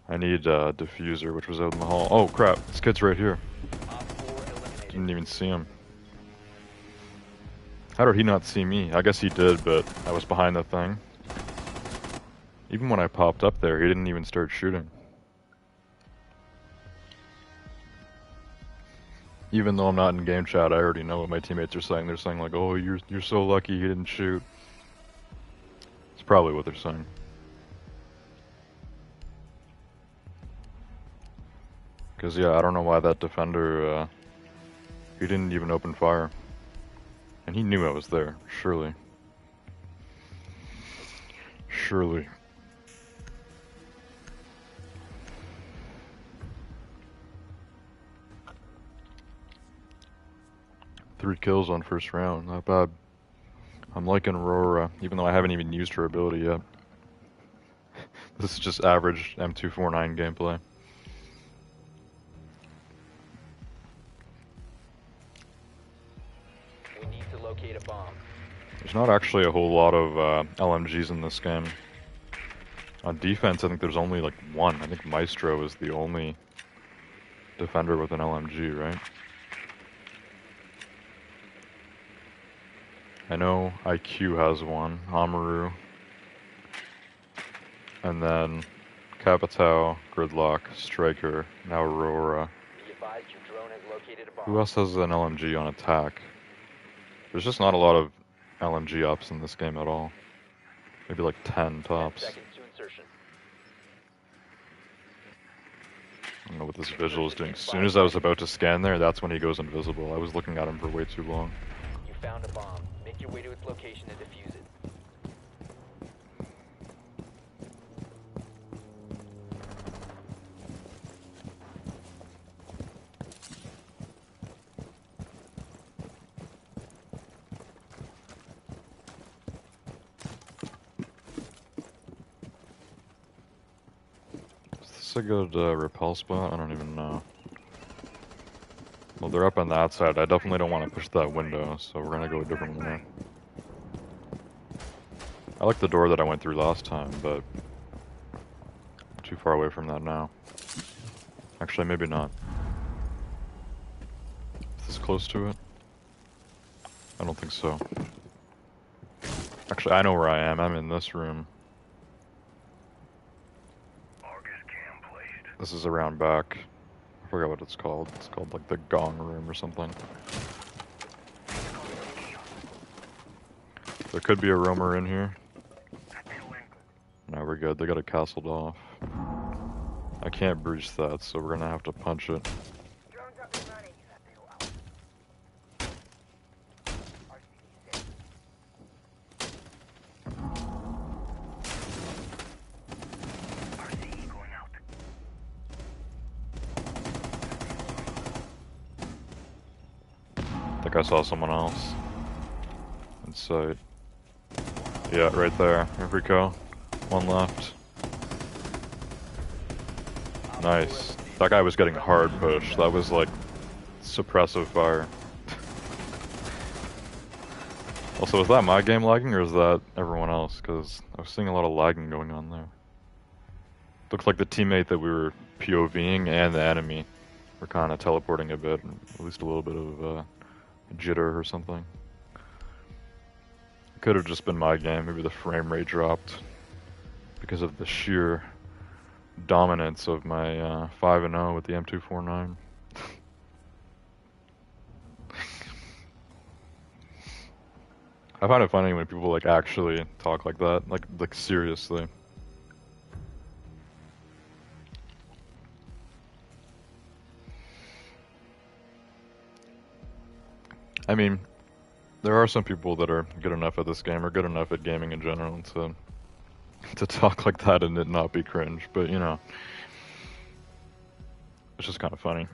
I need a diffuser, which was out in the hall. Oh crap, this kid's right here. Didn't even see him. How did he not see me? I guess he did, but I was behind the thing. Even when I popped up there, he didn't even start shooting. Even though I'm not in game chat, I already know what my teammates are saying. They're saying like, "Oh, you're so lucky he didn't shoot." It's probably what they're saying. Because, yeah, I don't know why that defender, he didn't even open fire. And he knew I was there, surely. Surely. Three kills on first round, not bad. I'm liking Aurora, even though I haven't even used her ability yet. This is just average M249 gameplay. Locate a bomb. There's not actually a whole lot of LMGs in this game. On defense, I think there's only like one. I think Maestro is the only defender with an LMG, right? I know IQ has one, Amaru, and then Capitao, Gridlock, Striker, now Aurora. Be advised your drone has located a bomb. Who else has an LMG on attack? There's just not a lot of LMG ops in this game at all. Maybe like 10 10 tops. seconds to insertion. I don't know what this visual is doing. As soon as I was about to scan there, that's when he goes invisible. I was looking at him for way too long. You found a bomb. Make your way to its location and defuse it. Is this a good repel spot? I don't even know. Well, they're up on that side. I definitely don't want to push that window, so we're gonna go a different way. I like the door that I went through last time, but I'm too far away from that now. Actually, maybe not. Is this close to it? I don't think so. Actually, I know where I am. I'm in this room. This is around back. I forgot what it's called. It's called like the gong room or something. There could be a roamer in here. No, we're good. They got it castled off. I can't breach that, so we're gonna have to punch it. I think I saw someone else in sight. Yeah, right there. Here we go. One left. Nice. That guy was getting hard pushed. That was like suppressive fire. Also, is that my game lagging or is that everyone else? Because I was seeing a lot of lagging going on there. Looks like the teammate that we were POVing and the enemy were kind of teleporting a bit, at least a little bit of jitter or something. It could have just been my game. Maybe the frame rate dropped because of the sheer dominance of my 5-0 with the M249. I find it funny when people like actually talk like that, like seriously. I mean, there are some people that are good enough at this game or good enough at gaming in general to talk like that and it not be cringe, but you know, it's just kind of funny.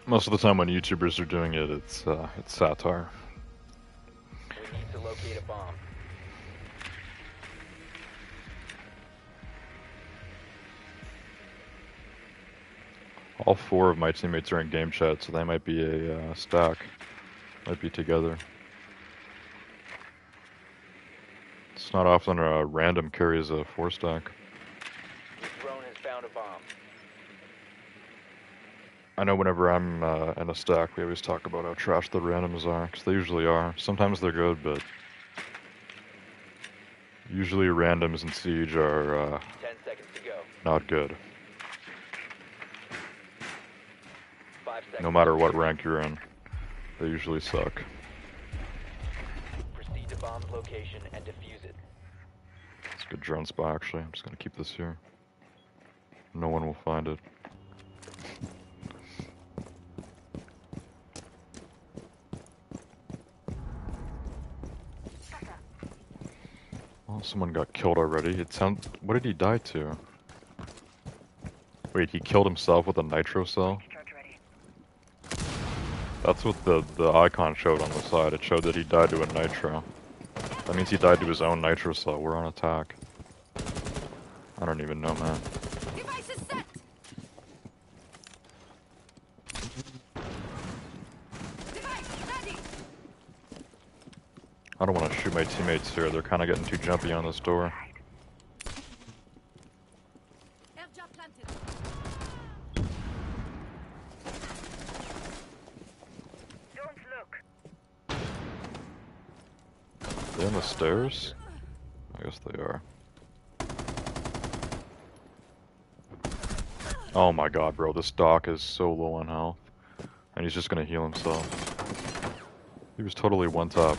Most of the time when YouTubers are doing it, it's satire. We need to locate a bomb. All 4 of my teammates are in game chat, so they might be a stack. Might be together. It's not often a random carries a 4-stack. Your drone has found a bomb. I know whenever I'm in a stack, we always talk about how trash the randoms are, because they usually are. Sometimes they're good, but usually randoms in Siege are 10 seconds to go. not good. 5 seconds. No matter what rank you're in, they usually suck. Proceed to bomb's location and defuse it. It's a good drone spot, actually. I'm just gonna keep this here. No one will find it. Oh, someone got killed already. What did he die to? Wait, he killed himself with a nitro cell? That's what the icon showed on the side. It showed that he died to a nitro. That means he died to his own nitro cell. We're on attack. I don't even know, man. Device is set. Device ready. I don't want to shoot my teammates here. They're kind of getting too jumpy on this door. Airdrop planted. They on the stairs? I guess they are. Oh my god, bro, this doc is so low on health. And he's just gonna heal himself. He was totally one tap.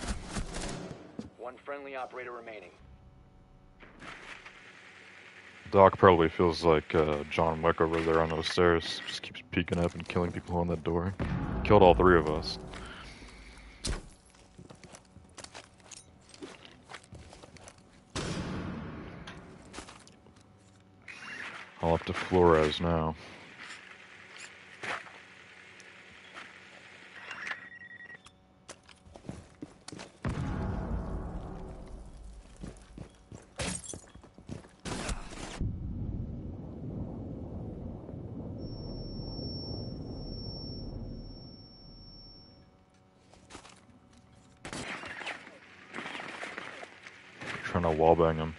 One friendly operator remaining. Doc probably feels like John Wick over there on those stairs. Just keeps peeking up and killing people on that door. Killed all three of us. I'll up to Flores now. Trying to wallbang him.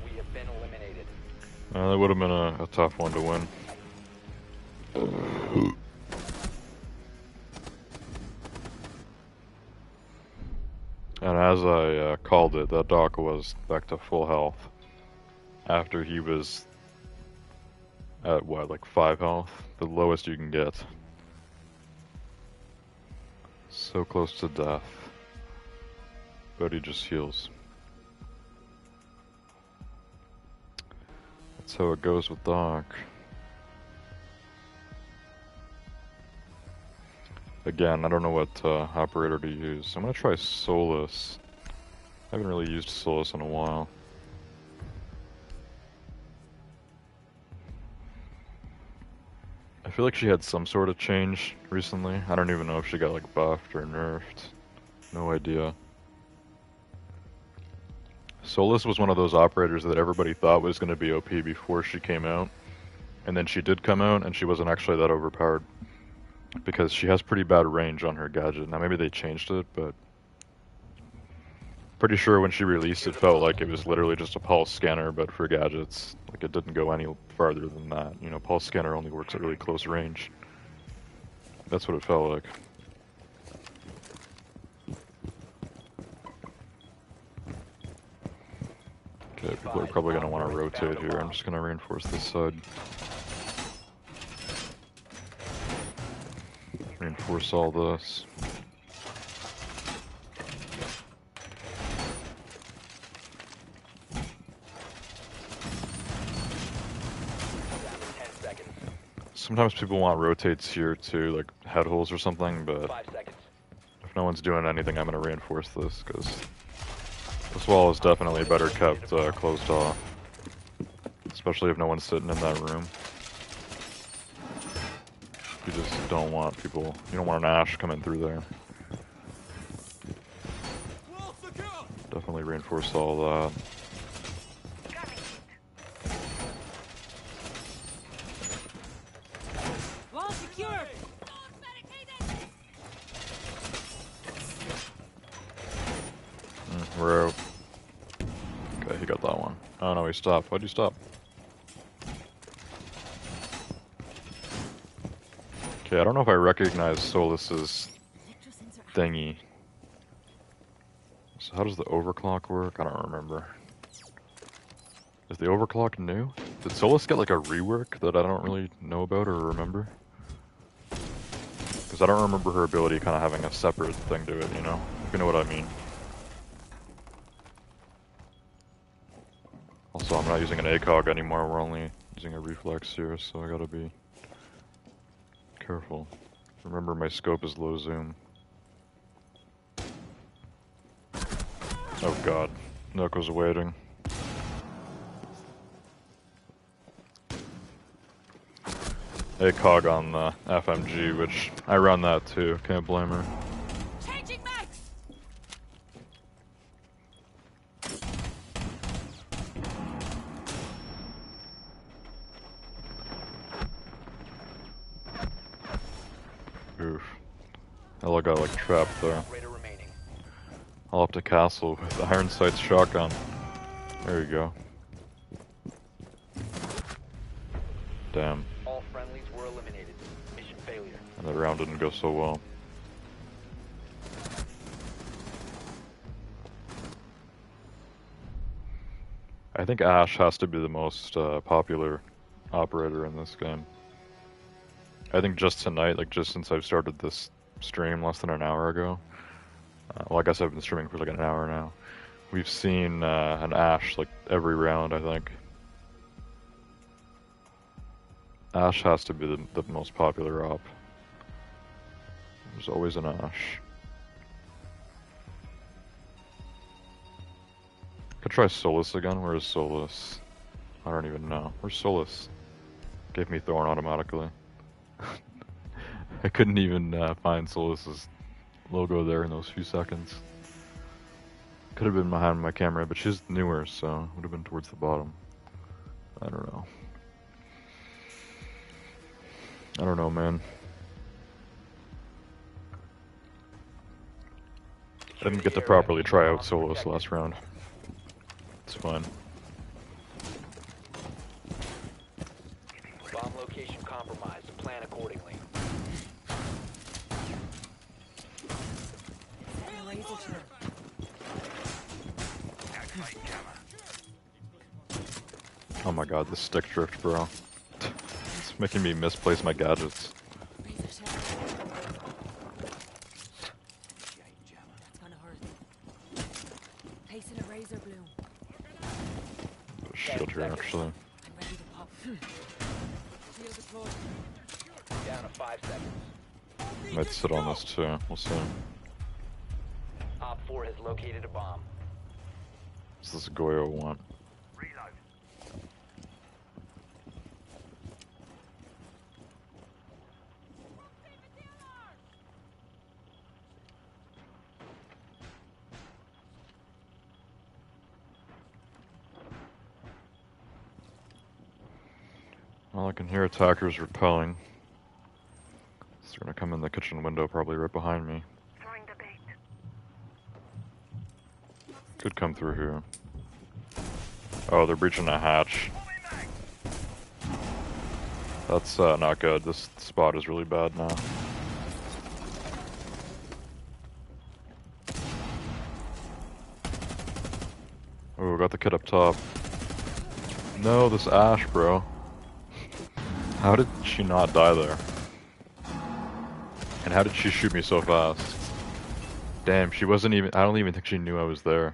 We have been eliminated. That would have been a tough one to win. And as I called it, that doc was back to full health. After he was at what, like 5 health? The lowest you can get. So close to death. But he just heals. That's how it goes with Doc. Again, I don't know what operator to use. I'm gonna try Solus. I haven't really used Solus in a while. I feel like she had some sort of change recently. I don't even know if she got like buffed or nerfed. No idea. Solus was one of those operators that everybody thought was going to be OP before she came out. And then she did come out and she wasn't actually that overpowered. Because she has pretty bad range on her gadget. Now maybe they changed it, but pretty sure when she released it felt like it was literally just a pulse scanner, but for gadgets. Like it didn't go any farther than that. You know, pulse scanner only works at really close range. That's what it felt like. Okay, people are probably going to want to rotate here. I'm just going to reinforce this side. Reinforce all this. Sometimes people want rotates here too, like head holes or something, but 5 seconds. if no one's doing anything, I'm going to reinforce this, because this wall is definitely better kept closed off. Especially if no one's sitting in that room. You just don't want people, you don't want an Ash coming through there. Definitely reinforce all that. Wall secured. We're out. Okay, he got that one. Oh no, he stopped. Why'd you stop? Okay, I don't know if I recognize Solus's thingy. So how does the overclock work? I don't remember. Is the overclock new? Did Solus get like a rework that I don't really know about or remember? Because I don't remember her ability kind of having a separate thing to it, you know? If you know what I mean. Also, I'm not using an ACOG anymore, we're only using a reflex here, so I gotta be careful. Remember, my scope is low zoom. Oh god, Nook was waiting. ACOG on the FMG, which I run that too, can't blame her. Changing mags. Hella got like trapped there. Operator remaining. I'll have to castle with Iron Sight's shotgun. There you go. Damn. All friendlies were eliminated. Mission failure. And the round didn't go so well. I think Ash has to be the most popular operator in this game. I think just tonight, like just since I've started this stream less than an hour ago, well I guess I've been streaming for like an hour now, we've seen an Ash like every round, I think. Ash has to be the most popular op. There's always an Ash. Could try Solus again. Where is Solus? I don't even know. Where's Solus? Gave me Thorn automatically. I couldn't even find Solus's logo there in those few seconds. Could have been behind my camera, but she's newer, so it would have been towards the bottom. I don't know. I don't know, man. I didn't get to properly try out Solus last round. It's fine. Bomb location compromised. Plan accordingly. Oh my god, this stick drift, bro. It's making me misplace my gadgets. That's gonna hurt. Placing a razor bloom. Put a shield here, actually. I'm ready to pop. Shield deployed. Down to 5 seconds. Might sit on this too. We'll see. Op 4 has located a bomb. What's this Goyo want? Well, I can hear attackers repelling. So they're gonna come in the kitchen window, probably right behind me. Could come through here. Oh, they're breaching a hatch. That's not good. This spot is really bad now. Oh, got the kid up top. No, this Ash, bro. How did she not die there? And how did she shoot me so fast? Damn, she wasn't even... I don't even think she knew I was there.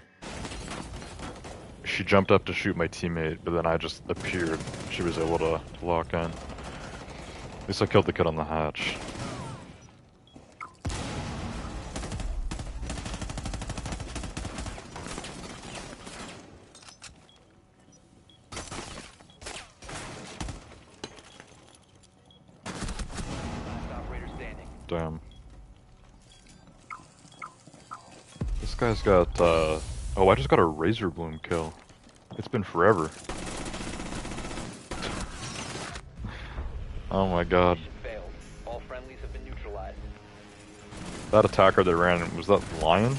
She jumped up to shoot my teammate, but then I just appeared. She was able to lock in. At least I killed the kid on the hatch. Last operator standing. Damn. This guy's got, oh, I just got a Razor Bloom kill. It's been forever. Oh my god. Mission failed. All friendlies have been neutralized. That attacker that ran, was that Lion?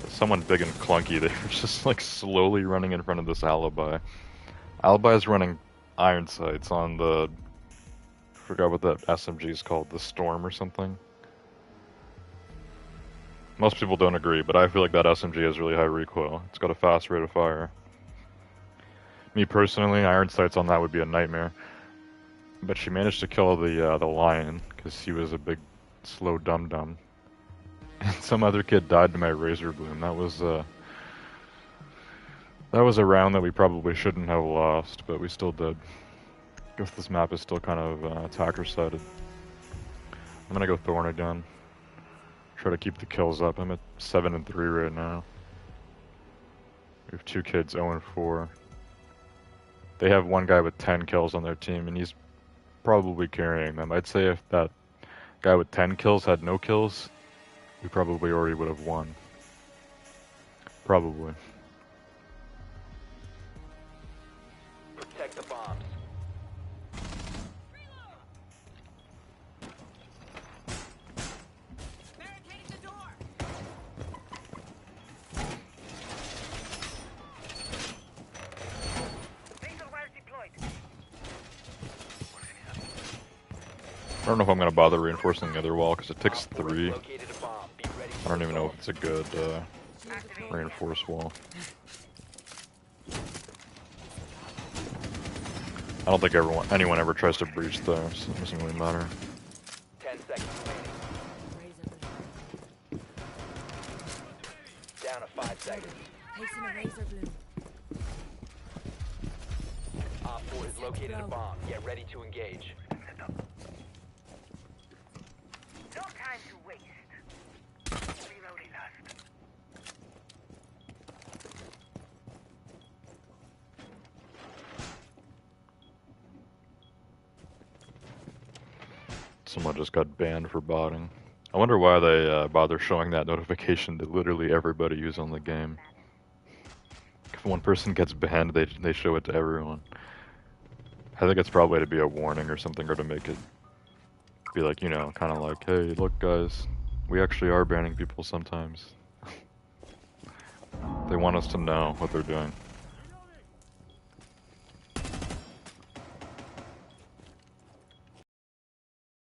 Someone big and clunky. They were just like slowly running in front of this Alibi. Alibi is running iron sights on the... I forgot what that SMG is called, the Storm or something. Most people don't agree, but I feel like that SMG has really high recoil. It's got a fast rate of fire. Me personally, iron sights on that would be a nightmare. But she managed to kill the Lion, because he was a big, slow dum-dum. And some other kid died to my Razor Bloom. That was a round that we probably shouldn't have lost, but we still did. Guess this map is still kind of attacker-sided. I'm gonna go Thorn again. Try to keep the kills up. I'm at 7 and 3 right now. We have 2 kids, 0 and 4. They have one guy with 10 kills on their team, and he's probably carrying them. I'd say if that guy with 10 kills had no kills, we probably already would have won. Probably. Protect the bombs. I don't know if I'm gonna bother reinforcing the other wall because it takes Op 4 has 3. located a bomb. Be ready I to don't even know assault. if it's a good Shield deployed. reinforced wall. I don't think anyone ever tries to breach there, so it doesn't really matter. 10 seconds remaining. Razor blue. Down to 5 seconds. Placing a razor blue. Op 4 has located a bomb. Get ready to engage. No time to waste. Reloading us. Someone just got banned for botting. I wonder why they bother showing that notification to literally everybody who's on the game. If one person gets banned, they show it to everyone. I think it's probably to be a warning or something, or to make it be like, you know, kind of like, hey, look guys, we actually are banning people sometimes. They want us to know what they're doing.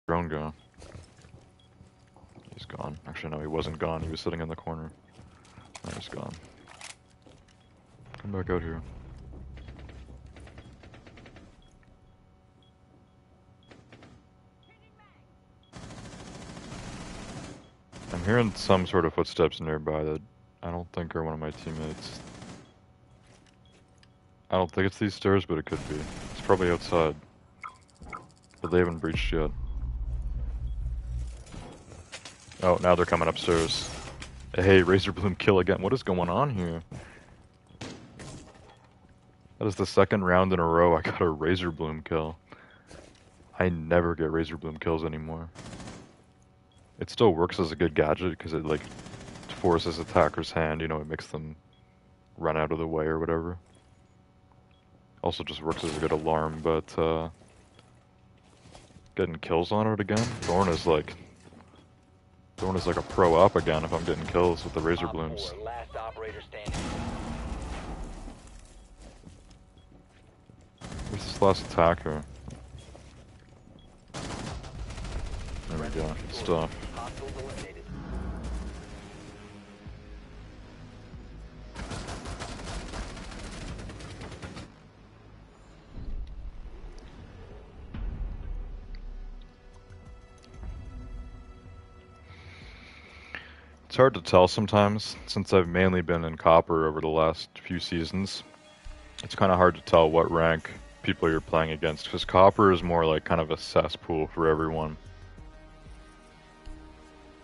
Drone go. He's gone. Actually, no, he wasn't gone. He was sitting in the corner. Now he's gone. Come back out here. I'm hearing some sort of footsteps nearby that I don't think are one of my teammates. I don't think it's these stairs, but it could be. It's probably outside. But they haven't breached yet. Oh, now they're coming upstairs. Hey, Razor Bloom kill again. What is going on here? That is the second round in a row I got a Razor Bloom kill. I never get Razor Bloom kills anymore. It still works as a good gadget because it like forces attackers' hand, you know, it makes them run out of the way or whatever. Also just works as a good alarm, but getting kills on it again? Thorn is like a pro up again if I'm getting kills with the Razor Op Blooms. 4, last operator standing. Where's this last attacker? There we go, good stuff. Hostiles eliminated. It's hard to tell sometimes, since I've mainly been in Copper over the last few seasons. It's kind of hard to tell what rank people you're playing against, because Copper is more like kind of a cesspool for everyone.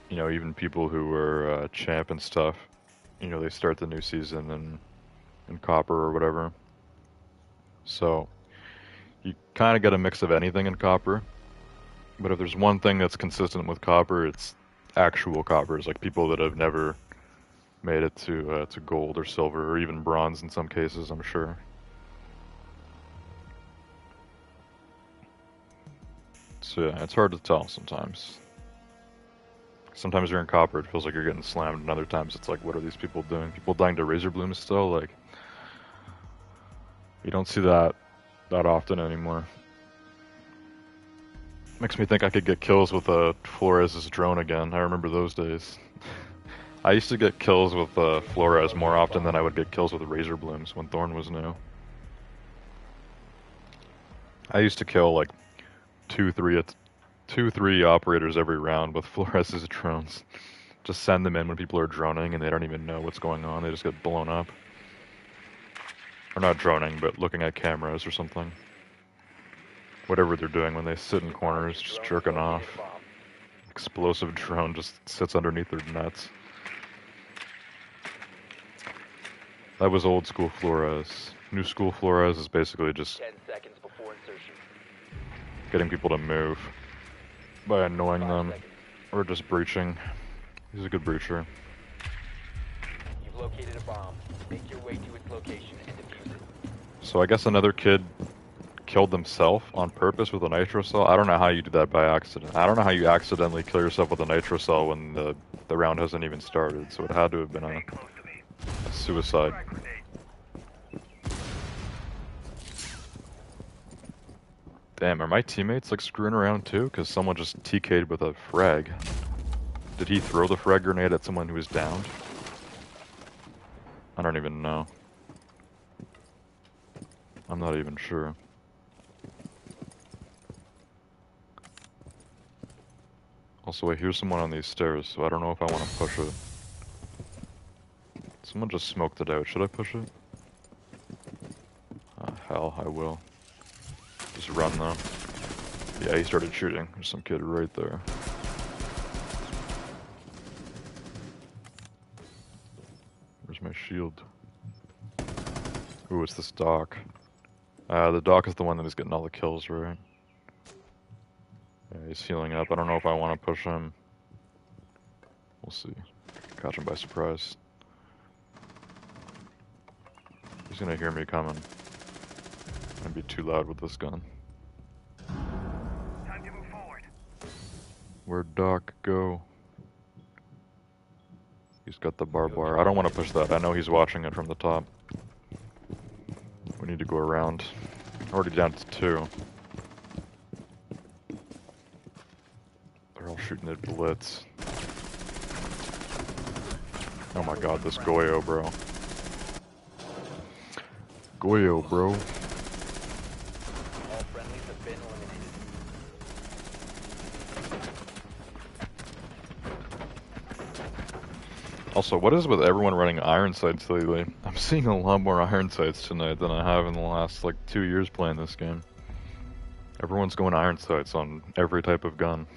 You know, even people who are champ and stuff, you know, they start the new season in Copper or whatever. So, you kind of get a mix of anything in Copper. But if there's one thing that's consistent with Copper, it's actual Coppers, like people that have never made it to gold or silver or even bronze in some cases, I'm sure. So yeah, it's hard to tell sometimes. Sometimes you're in Copper, it feels like you're getting slammed, and other times it's like, what are these people doing? People dying to Razor Blooms still? Like, you don't see that often anymore. Makes me think I could get kills with Flores' drone again. I remember those days. I used to get kills with Flores more often than I would get kills with Razor Blooms when Thorn was new. I used to kill like 2-3 operators every round with Flores' drones. Just send them in when people are droning and they don't even know what's going on. They just get blown up. Or not droning, but looking at cameras or something. Whatever they're doing when they sit in corners, just jerking off. Explosive drone just sits underneath their nets. That was old school Flores. New school Flores is basically just 10 seconds before insertion. getting people to move by annoying 5 them seconds. or just breaching. He's a good breacher. You've located a bomb. Make your way to its location and defuse it. So I guess another kid killed himself on purpose with a nitro cell. I don't know how you do that by accident. I don't know how you accidentally kill yourself with a nitro cell when the round hasn't even started. So it had to have been a suicide. Damn, are my teammates like screwing around too? Because someone just TK'd with a frag. Did he throw the frag grenade at someone who was downed? I don't even know. I'm not even sure. Also, I hear someone on these stairs, so I don't know if I want to push it. Someone just smoked it out. Should I push it? Hell, I will. Just run though. Yeah, he started shooting. There's some kid right there. Where's my shield? Ooh, it's this doc. The doc is the one that is getting all the kills, right? Yeah, he's healing up. I don't know if I want to push him. We'll see. Catch him by surprise. He's gonna hear me coming. I'm gonna be too loud with this gun. Time to move forward. Where'd Doc go? He's got the barbed wire. I don't want to push that. I know he's watching it from the top. We need to go around. Already down to 2. They're all shooting at Blitz. Oh my god, this Goyo, bro. Goyo, bro. All friendlies have been eliminated. Also, what is with everyone running iron sights lately? I'm seeing a lot more iron sights tonight than I have in the last, like, 2 years playing this game. Everyone's going iron sights on every type of gun.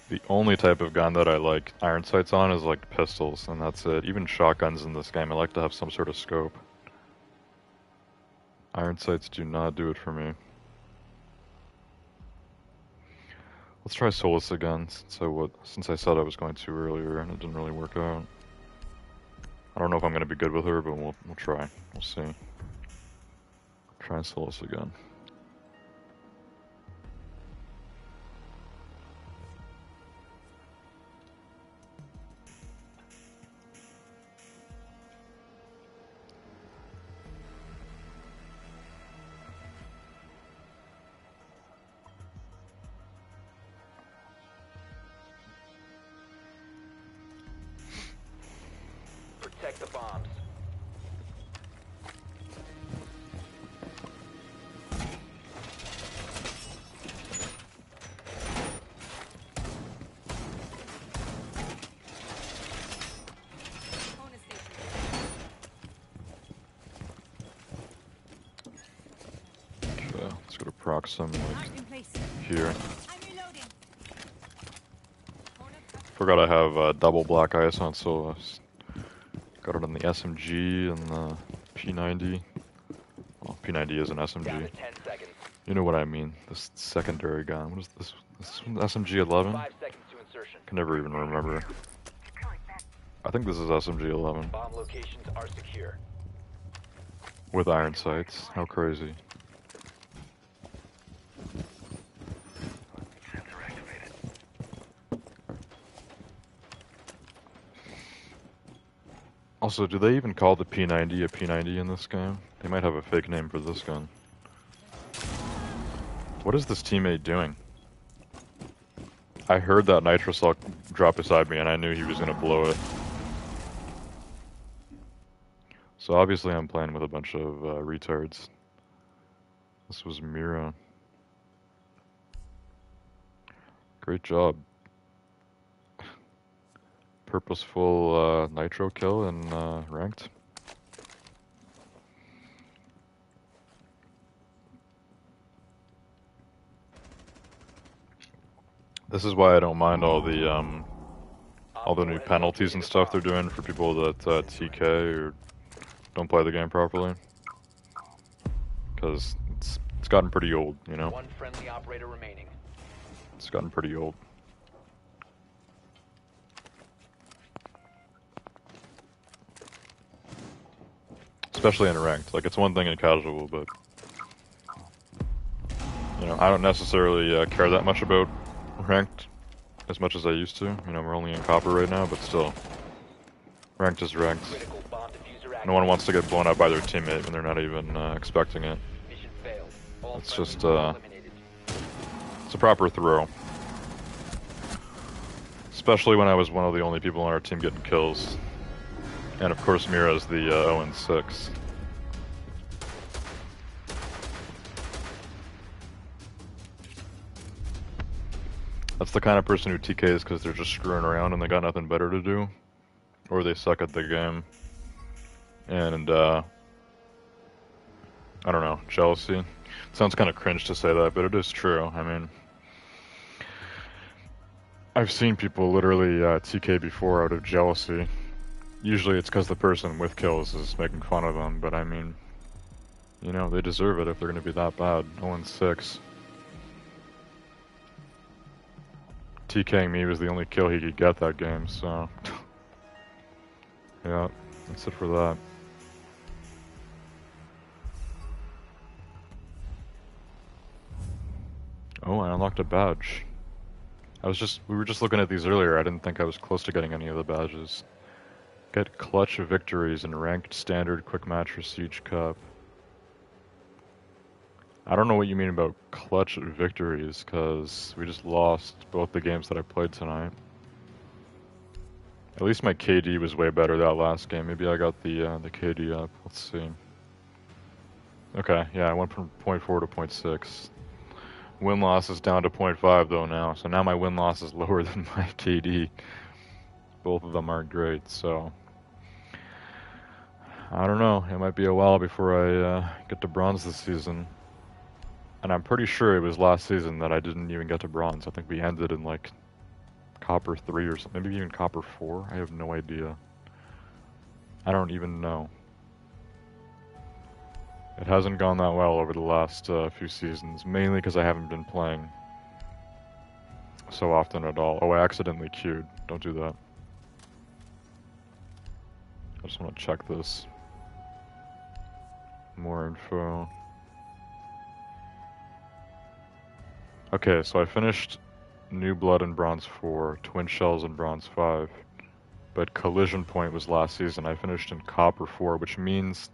The only type of gun that I like iron sights on is, like, pistols, and that's it. Even shotguns in this game, I like to have some sort of scope. Iron sights do not do it for me. Let's try Solus again, since I said I was going to earlier and it didn't really work out. I don't know if I'm gonna be good with her, but we'll try. We'll see. Try Solus again. Protect the bombs. Corner station. Okay, let's go to Proxim, Mark like, in place. here. I'm reloading. Corner cut. Forgot I have double black ice on Solus. Got it on the SMG and the P90. Well, P90 is an Down SMG. to 10 seconds. You know what I mean. This secondary gun. What is this? This SMG 11? 5 seconds to insertion. Can never even remember. Going back. I think this is SMG 11 Bomb locations are secure. with iron sights. How crazy. Sensor activated. Also, do they even call the P90 a P90 in this game? They might have a fake name for this gun. What is this teammate doing? I heard that nitrosol drop beside me and I knew he was gonna blow it. So obviously I'm playing with a bunch of retards. This was Mira. Great job. Purposeful nitro kill and ranked. This is why I don't mind all the new penalties and stuff they're doing for people that TK or don't play the game properly. Because it's gotten pretty old, you know? One friendly operator remaining. It's gotten pretty old. Especially in ranked. Like, it's one thing in casual, but... You know, I don't necessarily care that much about ranked as much as I used to. You know, we're only in copper right now, but still. Ranked is ranked. Critical bomb No one wants to get blown up by their teammate when they're not even expecting it. Mission failed. All It's friendlies just, were eliminated. it's a proper throw. Especially when I was one of the only people on our team getting kills. And of course Mira's the 0-6. That's the kind of person who TKs because they're just screwing around and they got nothing better to do. Or they suck at the game. And, I don't know, jealousy. It sounds kind of cringe to say that, but it is true. I mean, I've seen people literally TK before out of jealousy. Usually it's because the person with kills is making fun of them, but I mean, you know, they deserve it if they're going to be that bad. 0-6. TKing me was the only kill he could get that game, so... yeah, that's it for that. Oh, I unlocked a badge. We were just looking at these earlier. I didn't think I was close to getting any of the badges. Get clutch victories in ranked standard quick match or siege cup. I don't know what you mean about clutch victories, because we just lost both the games that I played tonight. At least my KD was way better that last game. Maybe I got the KD up. Let's see. Okay, yeah, I went from 0.4 to 0.6. Win-loss is down to 0.5 though now, so now my win-loss is lower than my KD. Both of them aren't great, so... I don't know, it might be a while before I get to bronze this season. And I'm pretty sure it was last season that I didn't even get to bronze. I think we ended in like copper 3 or something, maybe even copper 4. I have no idea. I don't even know. It hasn't gone that well over the last few seasons, mainly because I haven't been playing so often at all. Oh, I accidentally queued. Don't do that. I just want to check this. More info. Okay, so I finished New Blood in Bronze 4, Twin Shells in Bronze 5, but Collision Point was last season. I finished in Copper 4, which means,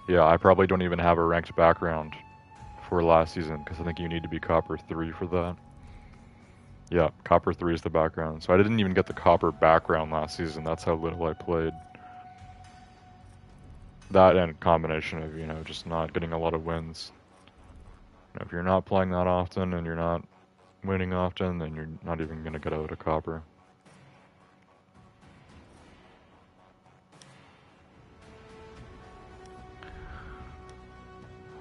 yeah, I probably don't even have a ranked background for last season, because I think you need to be Copper 3 for that. Yeah, Copper 3 is the background. So I didn't even get the Copper background last season. That's how little I played. That and combination of, you know, just not getting a lot of wins. If you're not playing that often and you're not winning often, then you're not even going to get out of Copper.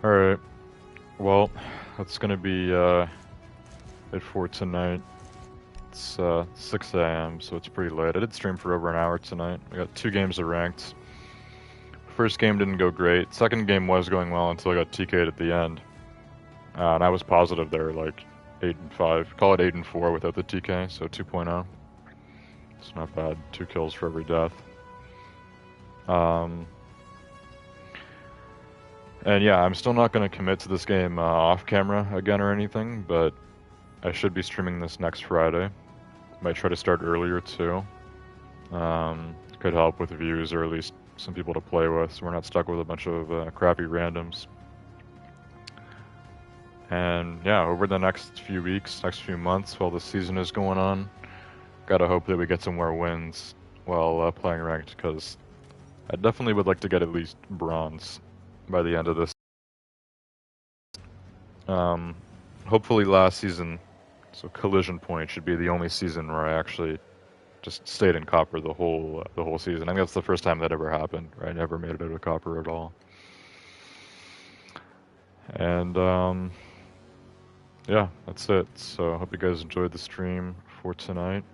Alright, well, that's going to be it for tonight. It's 6 AM, so it's pretty late. I did stream for over an hour tonight. I got 2 games of ranked. First game didn't go great. Second game was going well until I got TK'd at the end. And I was positive there, like 8-5. Call it 8-4 without the TK, so 2.0. It's not bad. 2 kills for every death. And yeah, I'm still not going to commit to this game off camera again or anything, but I should be streaming this next Friday. Might try to start earlier too. Could help with views or at least some people to play with, so we're not stuck with a bunch of crappy randoms. And yeah, over the next few weeks, next few months, while the season is going on, gotta hope that we get some more wins while playing ranked, because I definitely would like to get at least bronze by the end of this. Hopefully last season, so Collision Point should be the only season where I actually just stayed in Copper the whole season. I think that's the first time that ever happened, right? I never made it out of Copper at all. And yeah, that's it. So I hope you guys enjoyed the stream for tonight,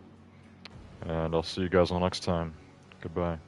and I'll see you guys all next time. Goodbye.